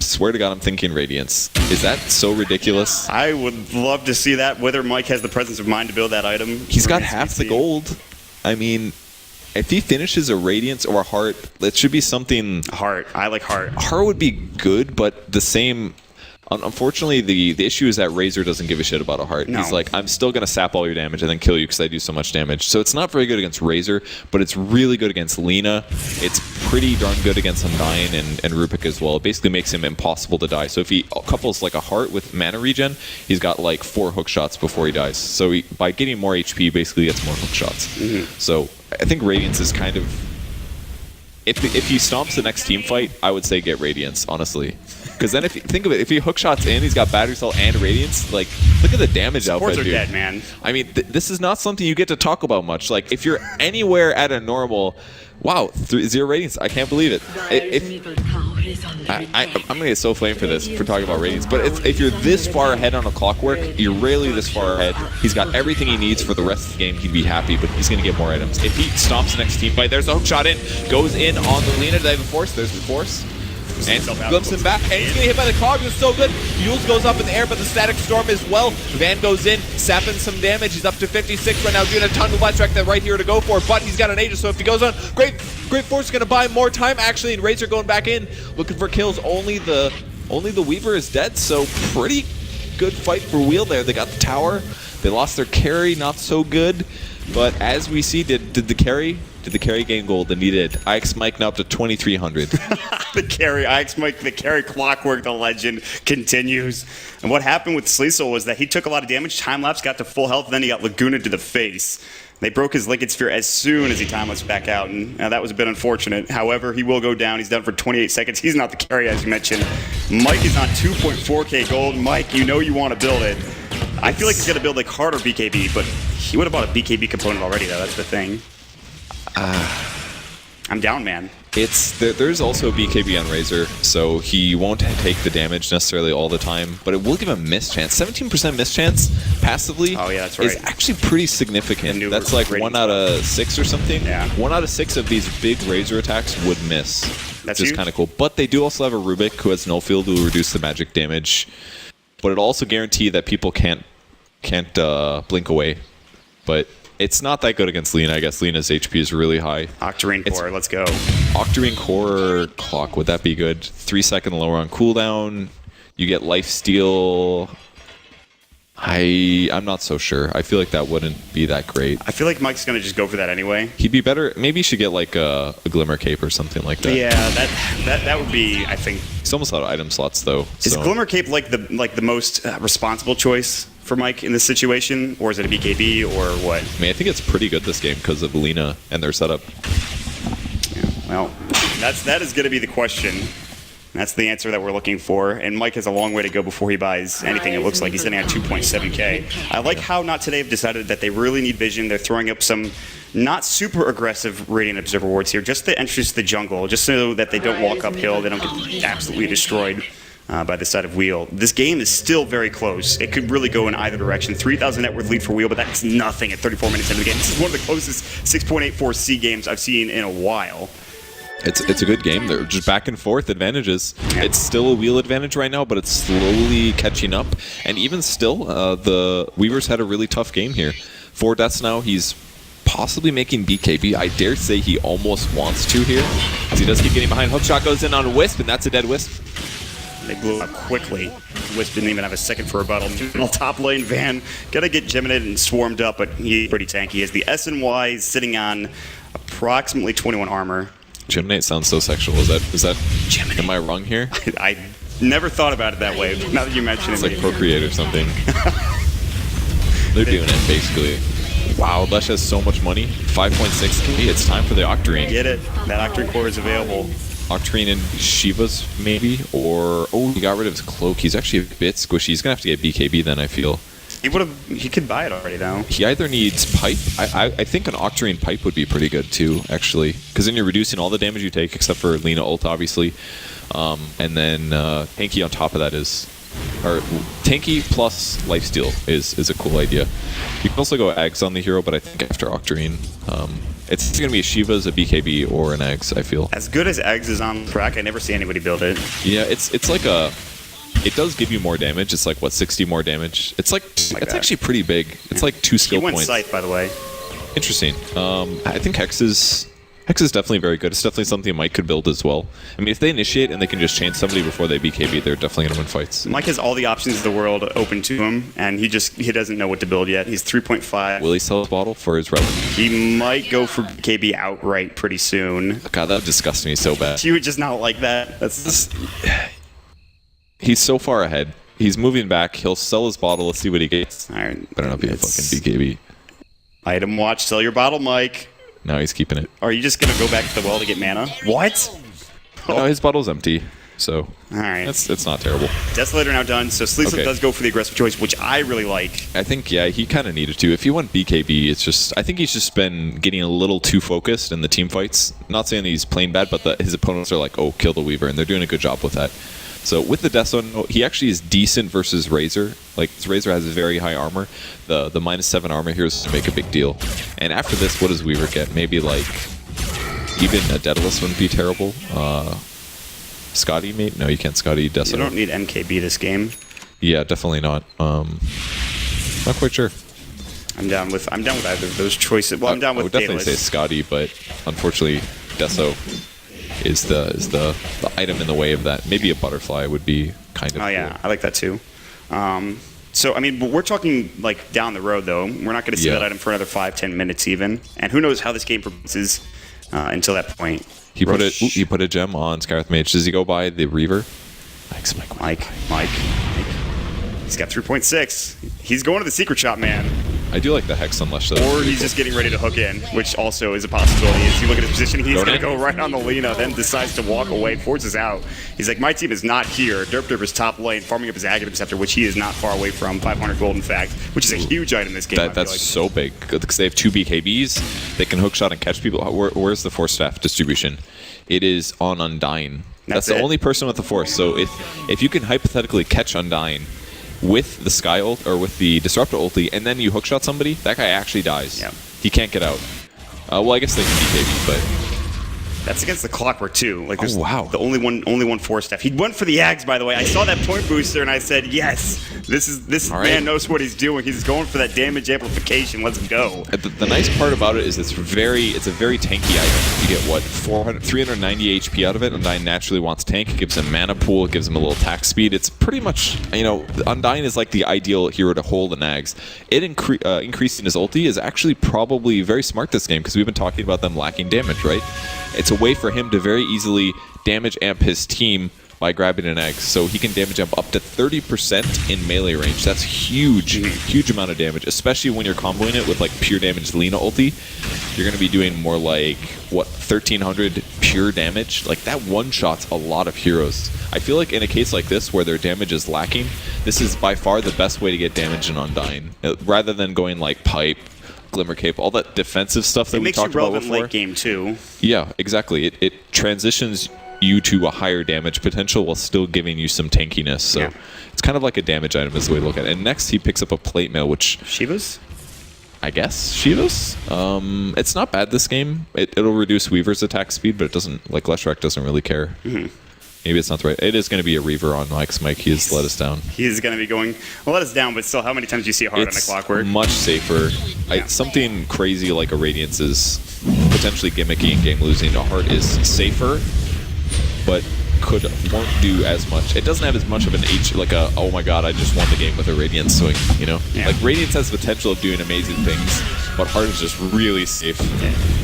swear to God, I'm thinking Radiance. Is that so ridiculous? I would love to see that, whether Mike has the presence of mind to build that item. He's got half the gold. I mean, if he finishes a Radiance or a Heart, it should be something... Heart. I like Heart. Heart would be good, but the same... Unfortunately, the issue is that Razor doesn't give a shit about a Heart. No. He's like, I'm still going to sap all your damage and then kill you because I do so much damage. So it's not very good against Razor, but it's really good against Lina. It's pretty darn good against Undying and Rubik as well. It basically makes him impossible to die. So if he couples like a Heart with mana regen, he's got like 4 hook shots before he dies. So by getting more HP, he basically gets more hook shots. So I think Radiance is kind of... if he stomps the next team fight, I would say get Radiance, honestly. Because then if you think of it, if he hook shots in, he's got battery cell and Radiance. Like, look at the damage output, Supports are dude. dead, man. I mean, this is not something you get to talk about much. Like, if you're anywhere at a normal, wow, 0 Radiance, I can't believe it. I'm gonna get so flamed for this, for talking about Radiance. But if you're this far ahead on a clockwork, you're rarely this far ahead. He's got everything he needs for the rest of the game. He'd be happy, but he's gonna get more items. If he stomps the next team fight, there's a hook shot in, goes in on the Lina. Do they have a force? There's the force. And glimpses him back, and he's getting hit by the Cog. It's so good. Yules goes up in the air, but the Static Storm as well. Van goes in, sapping some damage. He's up to 56 right now, doing a ton of Let's Wreck that right here to go for, but he's got an Aegis, so if he goes on, Great Force is going to buy more time, actually, and Razor going back in, looking for kills. Only the Weaver is dead, so pretty good fight for Wheel there. They got the tower. They lost their carry, not so good, but as we see, did the carry gain gold? And he did. IX Mike now up to 2,300. The carry, IX Mike, the carry clockwork, the legend continues. And what happened with Sleesel was that he took a lot of damage, time-lapse, got to full health, and then he got Laguna to the face. They broke his Liquid Sphere as soon as he time-lapsed back out, and that was a bit unfortunate. However, he will go down. He's done for 28 seconds. He's not the carry, as you mentioned. Mike is on 2.4k gold. Mike, you know you want to build it. I feel like he's going to build like harder BKB, but he would have bought a BKB component already, though. That's the thing. I'm down, man. There's also BKB on Razor, so he won't take the damage necessarily all the time, but it will give him a miss chance. 17% miss chance passively is actually pretty significant. That's like 1 out of 6 or something. Yeah. 1 out of 6 of these big Razor attacks would miss. That's just kind of cool. But they do also have a Rubik who has null field to reduce the magic damage, but it'll also guarantee that people can't blink away. But it's not that good against Lina. I guess Lina's HP is really high. Octarine Core, let's go. Octarine Core clock, would that be good? 3 second lower on cooldown. You get lifesteal. I'm not so sure. I feel like that wouldn't be that great. I feel like Mike's going to just go for that anyway. He'd be better. Maybe he should get like a Glimmer Cape or something like that. Yeah, that would be, I think. He's almost out of item slots though. Is Glimmer Cape like the most responsible choice for Mike in this situation, or is it a BKB, or what? I mean, I think it's pretty good this game because of Lina and their setup. Yeah, well, that is going to be the question. That's the answer that we're looking for, and Mike has a long way to go before he buys anything. It looks like he's sitting at 2.7k. I like how NoT today have decided that they really need vision. They're throwing up some not super aggressive Radiant Observer wards here, just to entrance the jungle, just so that they don't walk uphill, they don't get absolutely destroyed by the side of Wheel. This game is still very close. It could really go in either direction. 3,000 net worth lead for Wheel, but that's nothing at 34 minutes into the game. This is one of the closest 6.84 C games I've seen in a while. It's a good game. They're just back and forth advantages. It's still a Wheel advantage right now, but it's slowly catching up. And even still, the Weavers had a really tough game here. 4 deaths now. He's possibly making BKB. I dare say he almost wants to here, because he does keep getting behind. Hookshot goes in on Wisp, and that's a dead Wisp. They blew up quickly. Wisp didn't even have a second for rebuttal. Top lane, Van gotta get Geminated and swarmed up, but he's pretty tanky. As the SNY is sitting on approximately 21 armor. Geminate sounds so sexual. Is that? Geminate. Am I wrong here? I never thought about it that way. Now that you mention it, it's like Procreate or something. They're doing it basically. Wow, Lesh has so much money. 5.6k. It's time for the Octarine. Get it. That Octarine Core is available. Octarine and Shiva's maybe, or he got rid of his cloak. He's actually a bit squishy. He's gonna have to get BKB then. I feel. He could buy it already though. He either needs pipe. I think an Octarine pipe would be pretty good too, actually, because then you're reducing all the damage you take except for Lina ult, obviously, and then tanky on top of that is, or tanky plus lifesteal is a cool idea. You can also go eggs on the hero, but I think after Octarine, it's going to be a Shiva's, a BKB, or an eggs. I feel as good as eggs is on track. I never see anybody build it. Yeah, it's like a. It does give you more damage. It's like, what, 60 more damage? It's like it's actually pretty big. It's like 2 skill points. He went Scythe, by the way. Interesting. I think Hex is definitely very good. It's definitely something Mike could build as well. I mean, if they initiate and they can just chain somebody before they BKB, they're definitely going to win fights. Mike has all the options in the world open to him, and he doesn't know what to build yet. He's 3.5. Will he sell his bottle for his relic? He might go for BKB outright pretty soon. God, that would disgust me so bad. You would just not like that. He's so far ahead. He's moving back. He'll sell his bottle. Let's see what he gets. All right. Better not be a fucking BKB. Item watch. Sell your bottle, Mike. Now he's keeping it. Are you just going to go back to the well to get mana? What? No, his bottle's empty. So All right. it's not terrible. Desolator now done, so Sleesel does go for the aggressive choice, which I really like. I think, yeah, he kind of needed to. If he went BKB, it's just... I think he's just been getting a little too focused in the team fights. Not saying he's playing bad, but his opponents are like, oh, kill the Weaver, and they're doing a good job with that. So with the Deathstone, he actually is decent versus Razor. Like, Razor has very high armor. The -7 armor here is to make a big deal. And after this, what does Weaver get? Maybe, like... Even a Daedalus wouldn't be terrible. Scotty, mate? No, you can't Scotty Deathstone. You don't need NKB this game. Yeah, definitely not. Not quite sure. I'm down with either of those choices. Well, I'm down with I would definitely Daedalus. say Scotty, but unfortunately, Deso is the item in the way of that. Maybe a butterfly would be kind of. Oh yeah, cool. I like that too. So I mean, but we're talking like down the road though. We're not going to see that item for another 5-10 minutes even, and who knows how this game progresses until that point. He put a gem on Scarlet Mage. Does he go by the Reaver? Mike. He's got 3.6. He's going to the secret shop, man. I do like the Hex Unleash though. Or he's just getting ready to hook in, which also is a possibility. As you look at his position, he's going to go right on the Lina, then decides to walk away, forces out. He's like, my team is not here. Derp is top lane, farming up his Aghanim's after which he is not far away from 500 gold, in fact, which is a huge item in this game. That's like so big because they have 2 BKBs. They can hookshot and catch people. Where's the Force Staff distribution? It is on Undying. That's the only person with the Force. So if you can hypothetically catch Undying with the Sky ult or with the Disruptor ulti, and then you hookshot somebody, that guy actually dies. Yeah. He can't get out. Well, I guess they can BKB, but that's against the Clockwork too. Like, there's wow. the only one Force Staff. He went for the Ags, by the way. I saw that point booster and I said, yes, this man knows what he's doing. He's going for that damage amplification. Let's go. The nice part about it is it's a very tanky item. You get what 390 HP out of it. Undying naturally wants tank. It gives him mana pool. It gives him a little attack speed. It's pretty much, Undying is like the ideal hero to hold in Ags. It increasing his ulti is actually probably very smart this game because we've been talking about them lacking damage, right? It's a way for him to very easily damage amp his team by grabbing an egg. So he can damage amp up to 30% in melee range. That's huge amount of damage, especially when you're comboing it with like pure damage Lina ulti. You're going to be doing more like, 1,300 pure damage? Like that one-shots a lot of heroes. I feel like in a case like this where their damage is lacking, this is by far the best way to get damage in Undying. Rather than going like Pipe, Glimmer Cape, all that defensive stuff that we talked about before. It makes you relevant late game too. Yeah, exactly. It transitions you to a higher damage potential while still giving you some tankiness. So it's kind of like a damage item is the way to look at it. And next he picks up a plate mail, which... Shivas? I guess. Shivas? It's not bad this game. It'll reduce Weaver's attack speed, but it doesn't... Like, Whreck doesn't really care. Maybe it's not the right... It is going to be a Reaver on Mike's Mike. He has let us down. He is going to be going... Well, let us down, but still, how many times do you see a heart on a Clockwork? It's much safer. Something crazy like a Radiance is potentially gimmicky in game losing. A heart is safer, but won't do as much. It doesn't have as much of an like a, oh my god, I just won the game with a Radiance swing, Like Radiance has the potential of doing amazing things, but Heart is just really safe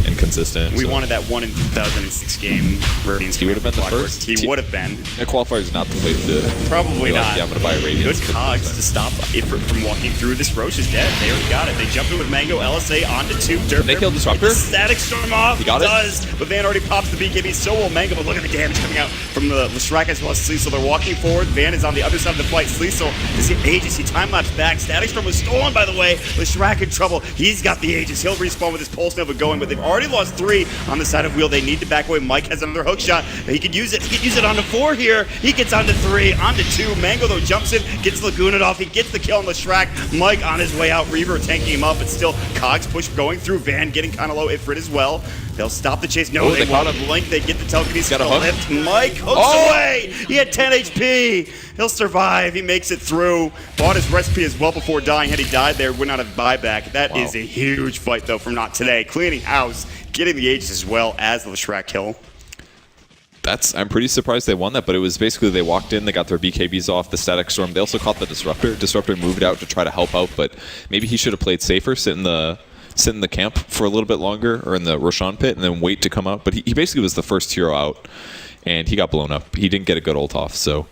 and consistent. We wanted that 1 in 2006 game Radiance. He would have been the first. He would have been. The Qualifier is not the place to... Probably not. Like, yeah, I'm going to buy a Radiance. Good cogs to stop it from walking through. This Roche is dead. They already got it. They jumped in with Mango, LSA onto 2. Can they kill Disruptor? Static Storm off. He got it. Does. But Van already pops the BKB. So will Mango, but look at the damage coming out from the Whreck as well as Sleesel. They're walking forward. Van is on the other side of the fight. Sleesel is the Aegis. He time-lapse back. Static Storm was stolen, by the way. Whreck in trouble. He's got the Aegis. He'll respawn with his Pulse Nova going, but they've already lost 3 on the side of Wheel. They need to back away. Mike has another hook shot. He could use it. He could use it onto 4 here. He gets onto 3, onto 2. Mango, though, jumps in, gets Lagooned off. He gets the kill on the Whreck. Mike on his way out. Reaver tanking him up, but still Cogs push going through. Van getting kind of low. Ifrit as well. They'll stop the chase. No, they won't blink. They get the telekinesis. Got a hook. Lift. Mike hooks away. He had 10 HP. He'll survive. He makes it through. Bought his recipe as well before dying. Had he died there, would not have buyback. That is a huge fight, though, from NoT today. Cleaning house, getting the Aegis as well as the Whreck kill. I'm pretty surprised they won that, but it was basically they walked in, they got their BKBs off, the Static Storm. They also caught the Disruptor. Disruptor moved out to try to help out, but maybe he should have played safer, sit in the camp for a little bit longer, or in the Roshan pit, and then wait to come out. But he basically was the first hero out, and he got blown up. He didn't get a good ult off, so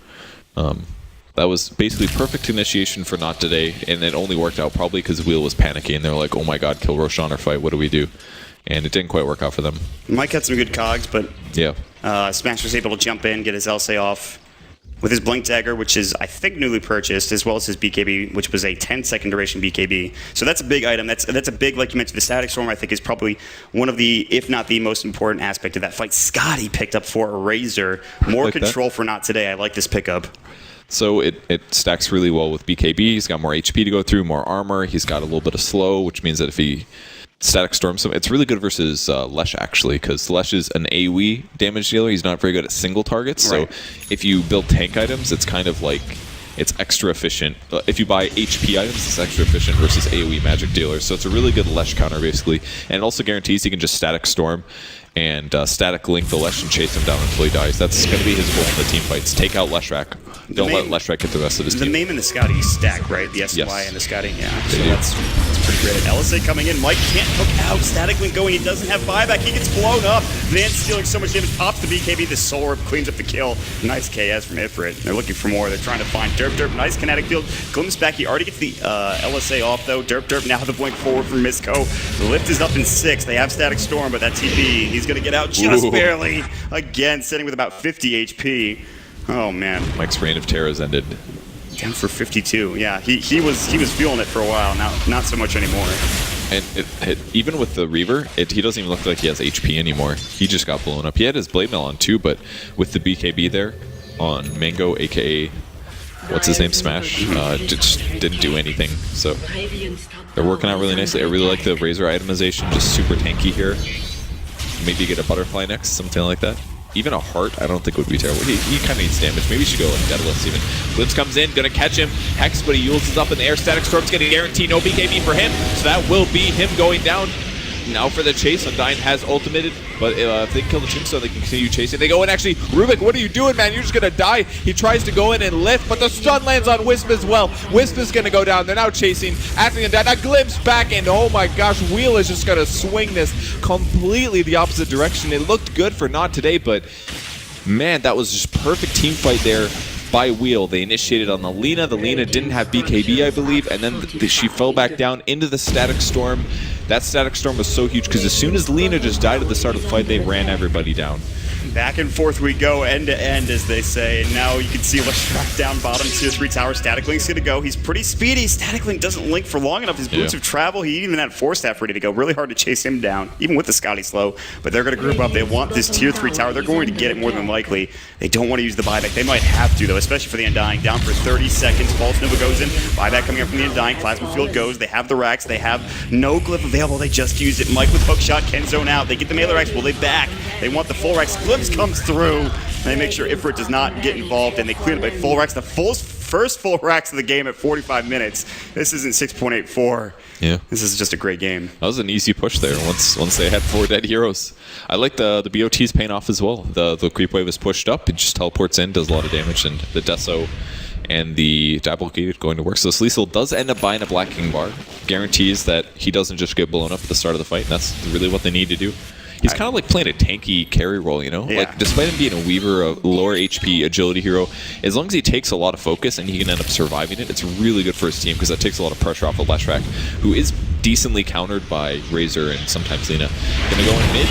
that was basically perfect initiation for NoT today, and it only worked out probably because Wheel was panicking. They were like, oh my god, kill Roshan or fight, what do we do? and it didn't quite work out for them. Mike had some good cogs, but Yeah. Smash was able to jump in, get his LSA off with his Blink Dagger, which is, I think, newly purchased, as well as his BKB, which was a 10-second duration BKB. So that's a big item. That's a big, like you mentioned, the Static Storm, I think, is probably one of the, if not the most important aspect of that fight. Scotty picked up for a Razor. More like control for Not Today. I like this pickup. So it stacks really well with BKB. He's got more HP to go through, more armor. He's got a little bit of slow, which means that if he Static Storm, so it's really good versus Lesh, actually, because Lesh is an AoE damage dealer. He's not very good at single targets. Right. So if you build tank items, it's kind of like, it's extra efficient. If you buy HP items, it's extra efficient versus AoE magic dealers. So it's a really good Lesh counter, basically. And it also guarantees he can just Static Storm and Static Link the Lesh and chase him down until he dies. That's going to be his goal in the team fights. Take out Leshrac. Don't let Leshrac get the rest of his team. The MAME and the Scotty stack, right? The SY Yes. and the Scotty, yeah. So that's pretty great. LSA coming in. Mike can't hook out. Static Link going. He doesn't have buyback. He gets blown up. Vance stealing so much damage. Pops the BKB. The Soul Orb cleans up the kill. Nice KS from Ifrit. They're looking for more. They're trying to find Derp. Nice kinetic field. Glimpse back. He already gets the LSA off, though. Derp now the blink forward from Misco. The lift is up in 6. They have Static Storm, but that TP, he's going to get out just barely. Again, sitting with about 50 HP. Oh, man. Mike's reign of terror has ended. Down for 52. Yeah, he was feeling it for a while. Now, not so much anymore. And even with the Reaver, he doesn't even look like he has HP anymore. He just got blown up. He had his Blade Mail on too, but with the BKB there on Mango, aka what's his name, Smash, just didn't do anything. So they're working out really nicely. I really like the Razor itemization, just super tanky here. Maybe get a Butterfly next, something like that. Even a Heart, I don't think would be terrible. He kind of needs damage. Maybe he should go like Daedalus even. Glimpse comes in, gonna catch him. Hex, but he uses up in the air. Static Storm's getting guaranteed no BKB for him, so that will be him going down. Now for the chase, Undyne has ultimated, but if they can kill the Tombstone, they can continue chasing. They go in actually, Rubik, what are you doing, man? You're just gonna die. He tries to go in and lift, but the stun lands on Wisp as well. Wisp is gonna go down. They're now chasing after the Undyne. Now Glimpse back, and oh my gosh, Wheel is just gonna swing this completely the opposite direction. It looked good for Not Today, but man, that was just perfect team fight there by Wheel. They initiated on the Lina. The Lina didn't have BKB, I believe, and then she fell back down into the Static Storm. That Static Storm was so huge because as soon as Lina just died at the start of the fight, they ran everybody down. Back and forth we go, end to end, as they say. And now you can see Leshrac down bottom, tier 3 tower. Static Link's gonna go. He's pretty speedy. Static Link doesn't link for long enough. His boots of travel. He even had 4 staff ready to go. Really hard to chase him down, even with the Scotty slow. But they're gonna group up. They want this tier 3 tower. They're going to get it more than likely. They don't want to use the buyback. They might have to, though, especially for the Undying. Down for 30 seconds. False Nova goes in. Buyback coming up from the Undying. Plasma Field goes. They have the racks. They have no glyph available. They just use it. Mike with hookshot can zone out. They get the melee racks. Will they back? They want the full racks. Glimpse comes through. They make sure Ifrit does not get involved, and they clear it by full racks. The first full racks of the game at 45 minutes. This isn't 6.84. Yeah. This is just a great game. That was an easy push there once they had 4 dead heroes. I like the BOT's paying off as well. The creep wave is pushed up. It just teleports in, does a lot of damage, and the Deso and the Diabolic going to work. So Sleesel does end up buying a Black King bar. Guarantees that he doesn't just get blown up at the start of the fight, and that's really what they need to do. He's kind of like playing a tanky carry role, you know? Yeah. Like, despite him being a Weaver, a lower HP agility hero, as long as he takes a lot of focus and he can end up surviving it, it's really good for his team because that takes a lot of pressure off of Leshrac, who is decently countered by Razor and sometimes Lina. Gonna go in mid.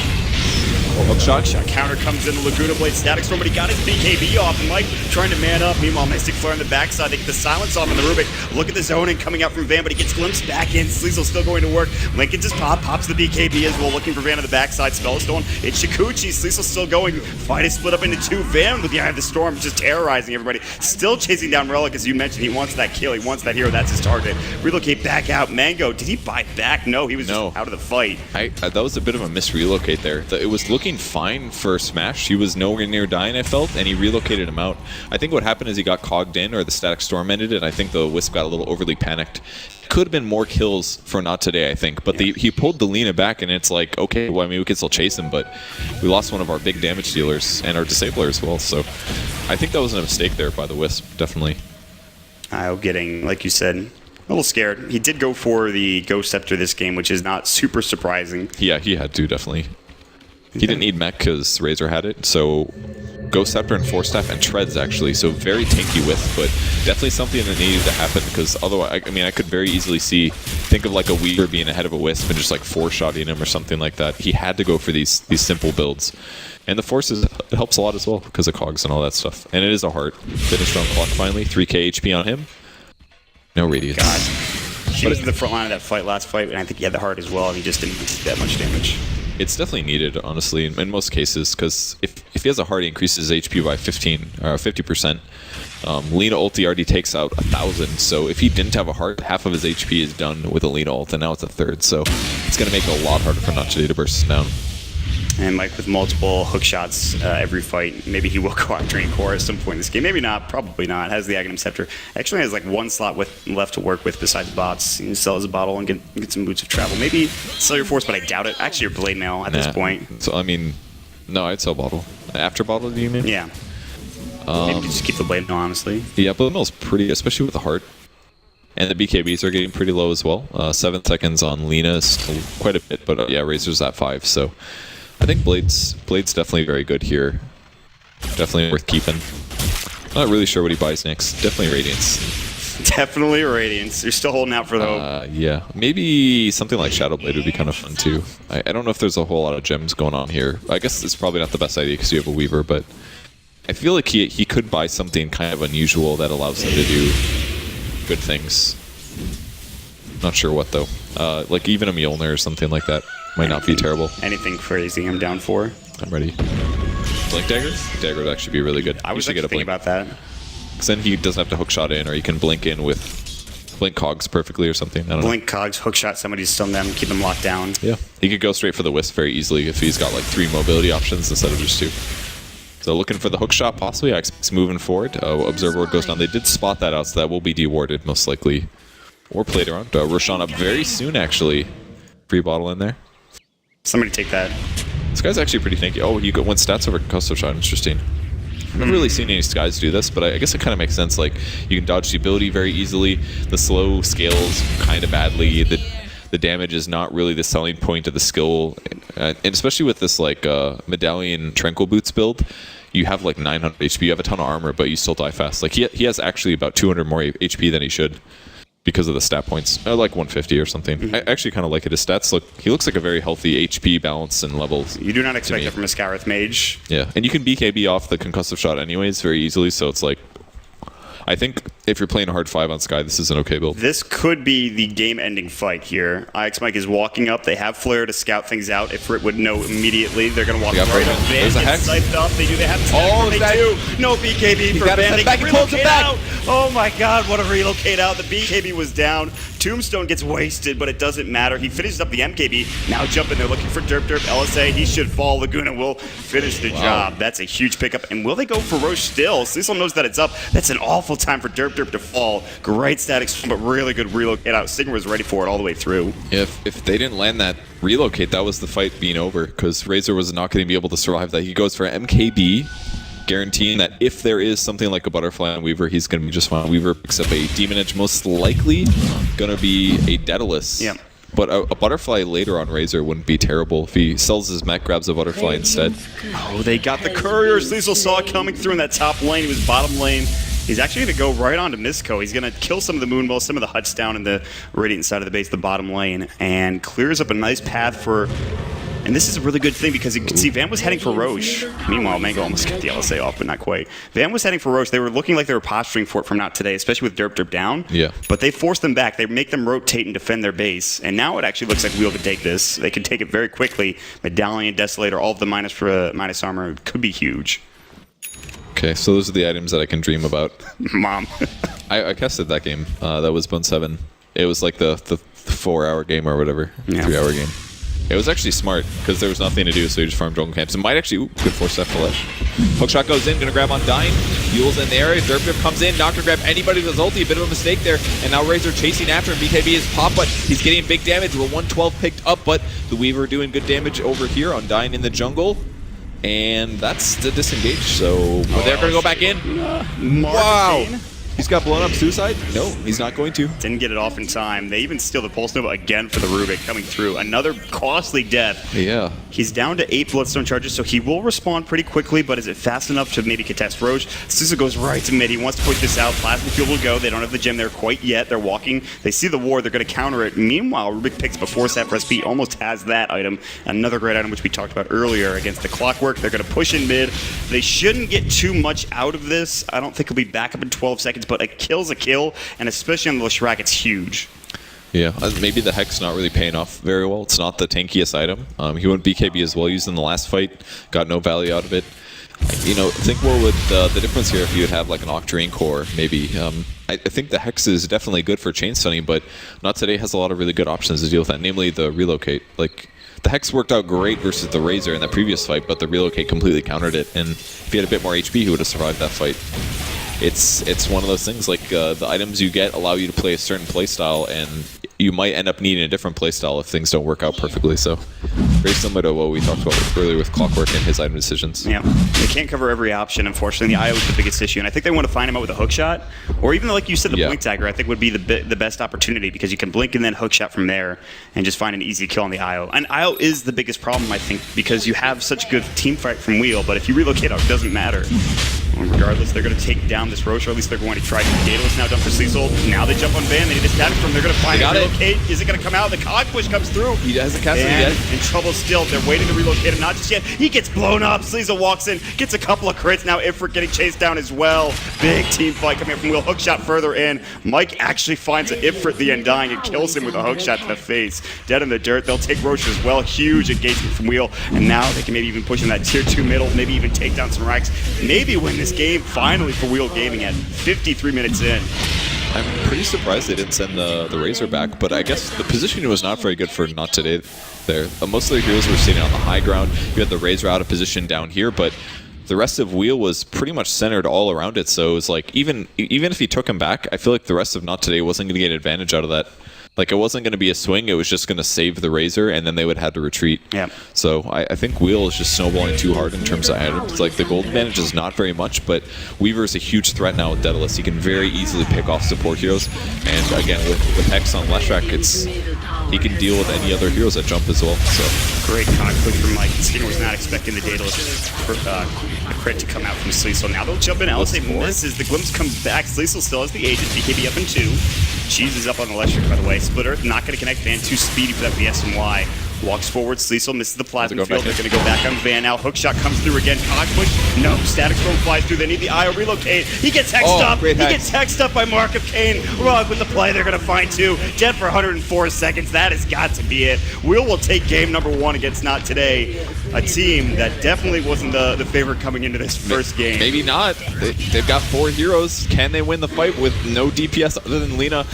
Hookshot. Counter comes in, the Laguna Blade Static Storm, but he got his BKB off, and Mike trying to man up. Meanwhile, Mystic Flare on the backside. They get the silence off on the Rubik. Look at the zoning coming out from Van, but he gets glimpsed back in. Sleezel's still going to work. Lincoln just pops the BKB as well, looking for Van on the backside. Spellstone. It's Shikuchi. Sleezel's still going. Fight is split up into 2. Van with the Eye of the Storm, just terrorizing everybody. Still chasing down Relic, as you mentioned. He wants that kill. He wants that hero. That's his target. Relocate back out. Mango, did he buy back? No, he was just out of the fight. That was a bit of a misrelocate there. It was looking fine for Smash. He was nowhere near dying, I felt, and he relocated him out. I think what happened is he got cogged in, or the Static Storm ended, and I think the Wisp got a little overly panicked. Could have been more kills for Not Today, I think, but he pulled the Lina back, and it's like, okay, well, I mean, we can still chase him, but we lost one of our big damage dealers and our disabler as well, so I think that was a mistake there by the Wisp, definitely. Getting, like you said, a little scared. He did go for the Ghost Scepter this game, which is not super surprising. Yeah, he had to, definitely. He didn't need mech because Razor had it, so Ghost Scepter and Force Staff and Treads actually, so very tanky Wisp, but definitely something that needed to happen because otherwise, I mean, I could very easily think of like a Weaver being ahead of a Wisp and just like 4-shotting him or something like that. He had to go for these simple builds. And the Force it helps a lot as well because of cogs and all that stuff. And it is a heart. Finished on clock finally, 3k HP on him. No radius. God. He was in the front line of that fight last fight, and I think he had the heart as well, and he just didn't do that much damage. It's definitely needed, honestly, in most cases, because if he has a heart, he increases his HP by 50%. Lina ulti already takes out 1,000, so if he didn't have a heart, half of his HP is done with a Lina ult, and now it's a third, so it's going to make it a lot harder for NoT to burst down. And Mike with multiple hook shots every fight. Maybe he will go out drain core at some point in this game. Maybe not. Probably not. Has the Aghanim Scepter. Actually has like one slot left to work with besides bots. You can sell his bottle and get some boots of travel. Maybe sell your Force, but I doubt it. Actually, your Blade Mail at this point. So I mean, no, I'd sell bottle. After bottle, do you mean? Yeah. Maybe just keep the Blade Mail, honestly. Yeah, Blade Mail's pretty, especially with the heart. And the BKBs are getting pretty low as well. 7 seconds on Lina is still quite a bit, but yeah, Razor's at 5, so I think Blade's definitely very good here. Definitely worth keeping. Not really sure what he buys next. Definitely Radiance. Definitely Radiance. You're still holding out for the hope. Yeah. Maybe something like Shadow Blade would be kind of fun too. I don't know if there's a whole lot of gems going on here. I guess it's probably not the best idea because you have a Weaver, but I feel like he could buy something kind of unusual that allows him to do good things. Not sure what though. Like even a Mjolnir or something like that. Might not be terrible. Anything crazy I'm down for. I'm ready. Blink Dagger? Dagger would actually be really good. I was actually thinking about that. Because then he doesn't have to hookshot in, or he can blink in with blink cogs perfectly or something. I don't know. Blink cogs, hookshot somebody, stun them, keep them locked down. Yeah. He could go straight for the Wisp very easily if he's got like 3 mobility options instead of just 2. So looking for the hookshot possibly. I expect moving forward. Observer Ward goes down. They did spot that out, so that will be dewarded most likely. Or played around. Roshan up very soon actually. Free bottle in there. Somebody take that. This guy's actually pretty tanky. Oh, you got 1 stats over concussive shot. Interesting. I've never really seen any guys do this, but I guess it kind of makes sense. Like, you can dodge the ability very easily. The slow scales kind of badly. The damage is not really the selling point of the skill. And especially with this, like, Medallion Tranquil Boots build, you have, like, 900 HP. You have a ton of armor, but you still die fast. Like, he has actually about 200 more HP than he should. Because of the stat points, like 150 or something. I actually kind of like it. His stats he looks like a very healthy HP balance and levels. You do not expect that from a Scarith Mage. Yeah, and you can BKB off the concussive shot anyways very easily, so it's like, I think if you're playing a hard 5 on Sky, this is an okay build. This could be the game-ending fight here. IX Mike is walking up. They have Flare to scout things out. If Rit would know immediately, they're going to walk right up. Van gets scythed up. They do. They have to no BKB for Van. They can relocate out. Oh my god, what a relocate out. The BKB was down. Tombstone gets wasted, but it doesn't matter. He finishes up the MKB. Now jumping. They're looking for Derp. LSA, he should fall. Laguna will finish the job. That's a huge pickup. And will they go for Roche still? Cecil knows that it's up. That's an awful time for Derp to fall. Great static, but really good relocate out. Sigma was ready for it all the way through. If they didn't land that relocate, that was the fight being over, because Razor was not going to be able to survive that. He goes for MKB, guaranteeing that if there is something like a Butterfly on Weaver, he's going to be just fine. Weaver picks up a Demon Edge, most likely going to be a Daedalus. Yeah. But a Butterfly later on Razor wouldn't be terrible. If he sells his mech, grabs a Butterfly instead. Oh, they got the Courier. Cecil saw it coming through in that top lane. He was bottom lane. He's actually going to go right onto Misco. He's going to kill some of the Moonwell, some of the huts down in the Radiant side of the base, the bottom lane, and clears up a nice path for... And this is a really good thing because you can see Van was heading for Roche. Meanwhile, Mango almost got the LSA off, but not quite. Van was heading for Roche. They were looking like they were posturing for it from not today, especially with Derp down. Yeah. But they force them back. They make them rotate and defend their base. And now it actually looks like Wheel could take this. They can take it very quickly. Medallion, Desolator, all of the minus armor could be huge. Okay, so those are the items that I can dream about. Mom. I casted that game. That was Bone 7. It was like the 4-hour game or whatever. Yeah. 3-hour game. It was actually smart because there was nothing to do, so you just farmed jungle camps. It might actually, good force step flash. Hookshot goes in, gonna grab on Dying. Yule's in the area, Derp comes in, not gonna grab anybody with his ulti, a bit of a mistake there. And now Razor chasing after him, BKB is pop, but he's getting big damage. We're 112 picked up, but the Weaver doing good damage over here on Dying in the jungle. And that's the disengage, so they're gonna go back in. Wow. He's got blown up suicide? No, he's not going to. Didn't get it off in time. They even steal the Pulse Nova again for the Rubik coming through. Another costly death. Yeah. He's down to 8 Bloodstone charges, so he will respawn pretty quickly, but is it fast enough to maybe contest Roche? Susa goes right to mid. He wants to push this out. Plasma Field will go. They don't have the gem there quite yet. They're walking. They see the war. They're going to counter it. Meanwhile, Rubik picks before Sapphire SP almost has that item. Another great item which we talked about earlier against the Clockwork. They're going to push in mid. They shouldn't get too much out of this. I don't think he'll be back up in 12 seconds, but a kill's a kill, and especially on the Whreck, it's huge. Yeah, maybe the Hex not really paying off very well. It's not the tankiest item. He went BKB as well used in the last fight. Got no value out of it. You know, think what would the difference here if you would have like an Octarine core, maybe. I think the Hex is definitely good for chain stunning, but Not Today has a lot of really good options to deal with that, namely the relocate. Like, the Hex worked out great versus the Razor in the previous fight, but the relocate completely countered it, and if he had a bit more HP, he would have survived that fight. It's one of those things, like the items you get allow you to play a certain playstyle, and you might end up needing a different playstyle if things don't work out perfectly. So very similar to what we talked about earlier with Clockwork and his item decisions. Yeah, they can't cover every option, unfortunately. The IO is the biggest issue, and I think they want to find him out with a hook shot, or even like you said, the blink dagger. I think would be the best opportunity, because you can blink and then hook shot from there, and just find an easy kill on the IO. And IO is the biggest problem, I think, because you have such good team fight from Wheel, but if you relocate out, it doesn't matter. Regardless, they're going to take down this Roche, or at least they're going to try to. Daedalus now done for Cecil. Now they jump on Van. They need a static from. They're going to find a relocate. Is it going to come out? The cog push comes through. He hasn't cast it and yet. In trouble still. They're waiting to relocate him. Not just yet. He gets blown up. Cecil walks in, gets a couple of crits. Now Ifrit getting chased down as well. Big team fight coming from Wheel. Hook shot further in. Mike actually finds an Ifrit the Undying and kills him with a hook shot to the face. Dead in the dirt. They'll take Roche as well. Huge engagement from Wheel. And now they can maybe even push in that tier 2 middle. Maybe even take down some racks. Maybe win this game finally for Wheel Gaming at 53 minutes in. I'm pretty surprised they didn't send the Razor back, but I guess the positioning was not very good for Not Today there. Most of the heroes were sitting on the high ground. You had the Razor out of position down here, but the rest of Wheel was pretty much centered all around it, so it was like, even if he took him back, I feel like the rest of Not Today wasn't going to get advantage out of that. Like, it wasn't going to be a swing, it was just going to save the Razor, and then they would have to retreat. Yeah. So I think Wheel is just snowballing too hard in terms of items. Like, the gold advantage is not very much, but Weaver is a huge threat now with Daedalus. He can very easily pick off support heroes, and again, with Hex on Whreck, he can deal with any other heroes that jump as well. So great cock push from Mike. Skinner was not expecting the Daedalus crit to come out from Cecil. Now they'll jump in. LSA misses. The Glimpse comes back. Cecil still has the agent. BKB up in 2. Cheese is up on the electric, by the way. Splitter not going to connect. Van too speedy for that BSMY. Walks forward. Cecil misses the plasma field. They're going to go back on Van now. Hookshot comes through again. Cock push. No. Static Storm flies through. They need the IO relocate. He gets hexed up. He gets hexed up by Mark of Cain. Rog with the play. They're going to find 2. Dead for 104 seconds. That has got to be it. Will take game number 1 against Not Today. A team that definitely wasn't the favorite coming into this first game. Maybe not. They've got 4 heroes. Can they win the fight with no DPS other than Lina?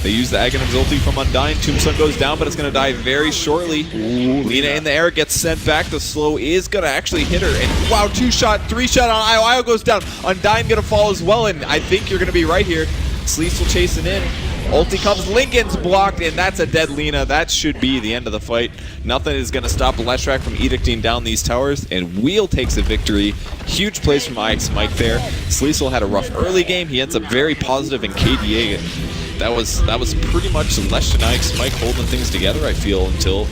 They use the Aghanim's ulti from Undying. Tombstone goes down, but it's going to die very shortly. Lina in the air gets sent back. The slow is going to actually hit her. And wow, 2-shot, 3-shot on IO. IO goes down. Undying going to fall as well, and I think you're going to be right here. Sleesel chasing in. Ulti comes, Lincoln's blocked, and that's a dead Lina. That should be the end of the fight. Nothing is going to stop Whreck from edicting down these towers, and Wheel takes a victory. Huge plays from IX Mike there. Sleesel had a rough early game. He ends up very positive in KDA, and that was pretty much Lesh and IX Mike holding things together, I feel, until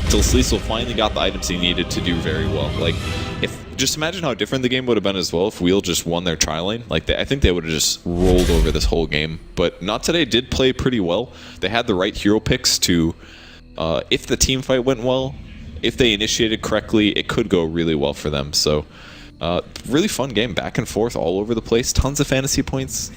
Sleesel finally got the items he needed to do very well. Like, just imagine how different the game would have been as well if Wheel just won their tri lane. Like, I think they would have just rolled over this whole game. But Not Today did play pretty well. They had the right hero picks to, if the team fight went well, if they initiated correctly, it could go really well for them. So, really fun game, back and forth all over the place. Tons of fantasy points.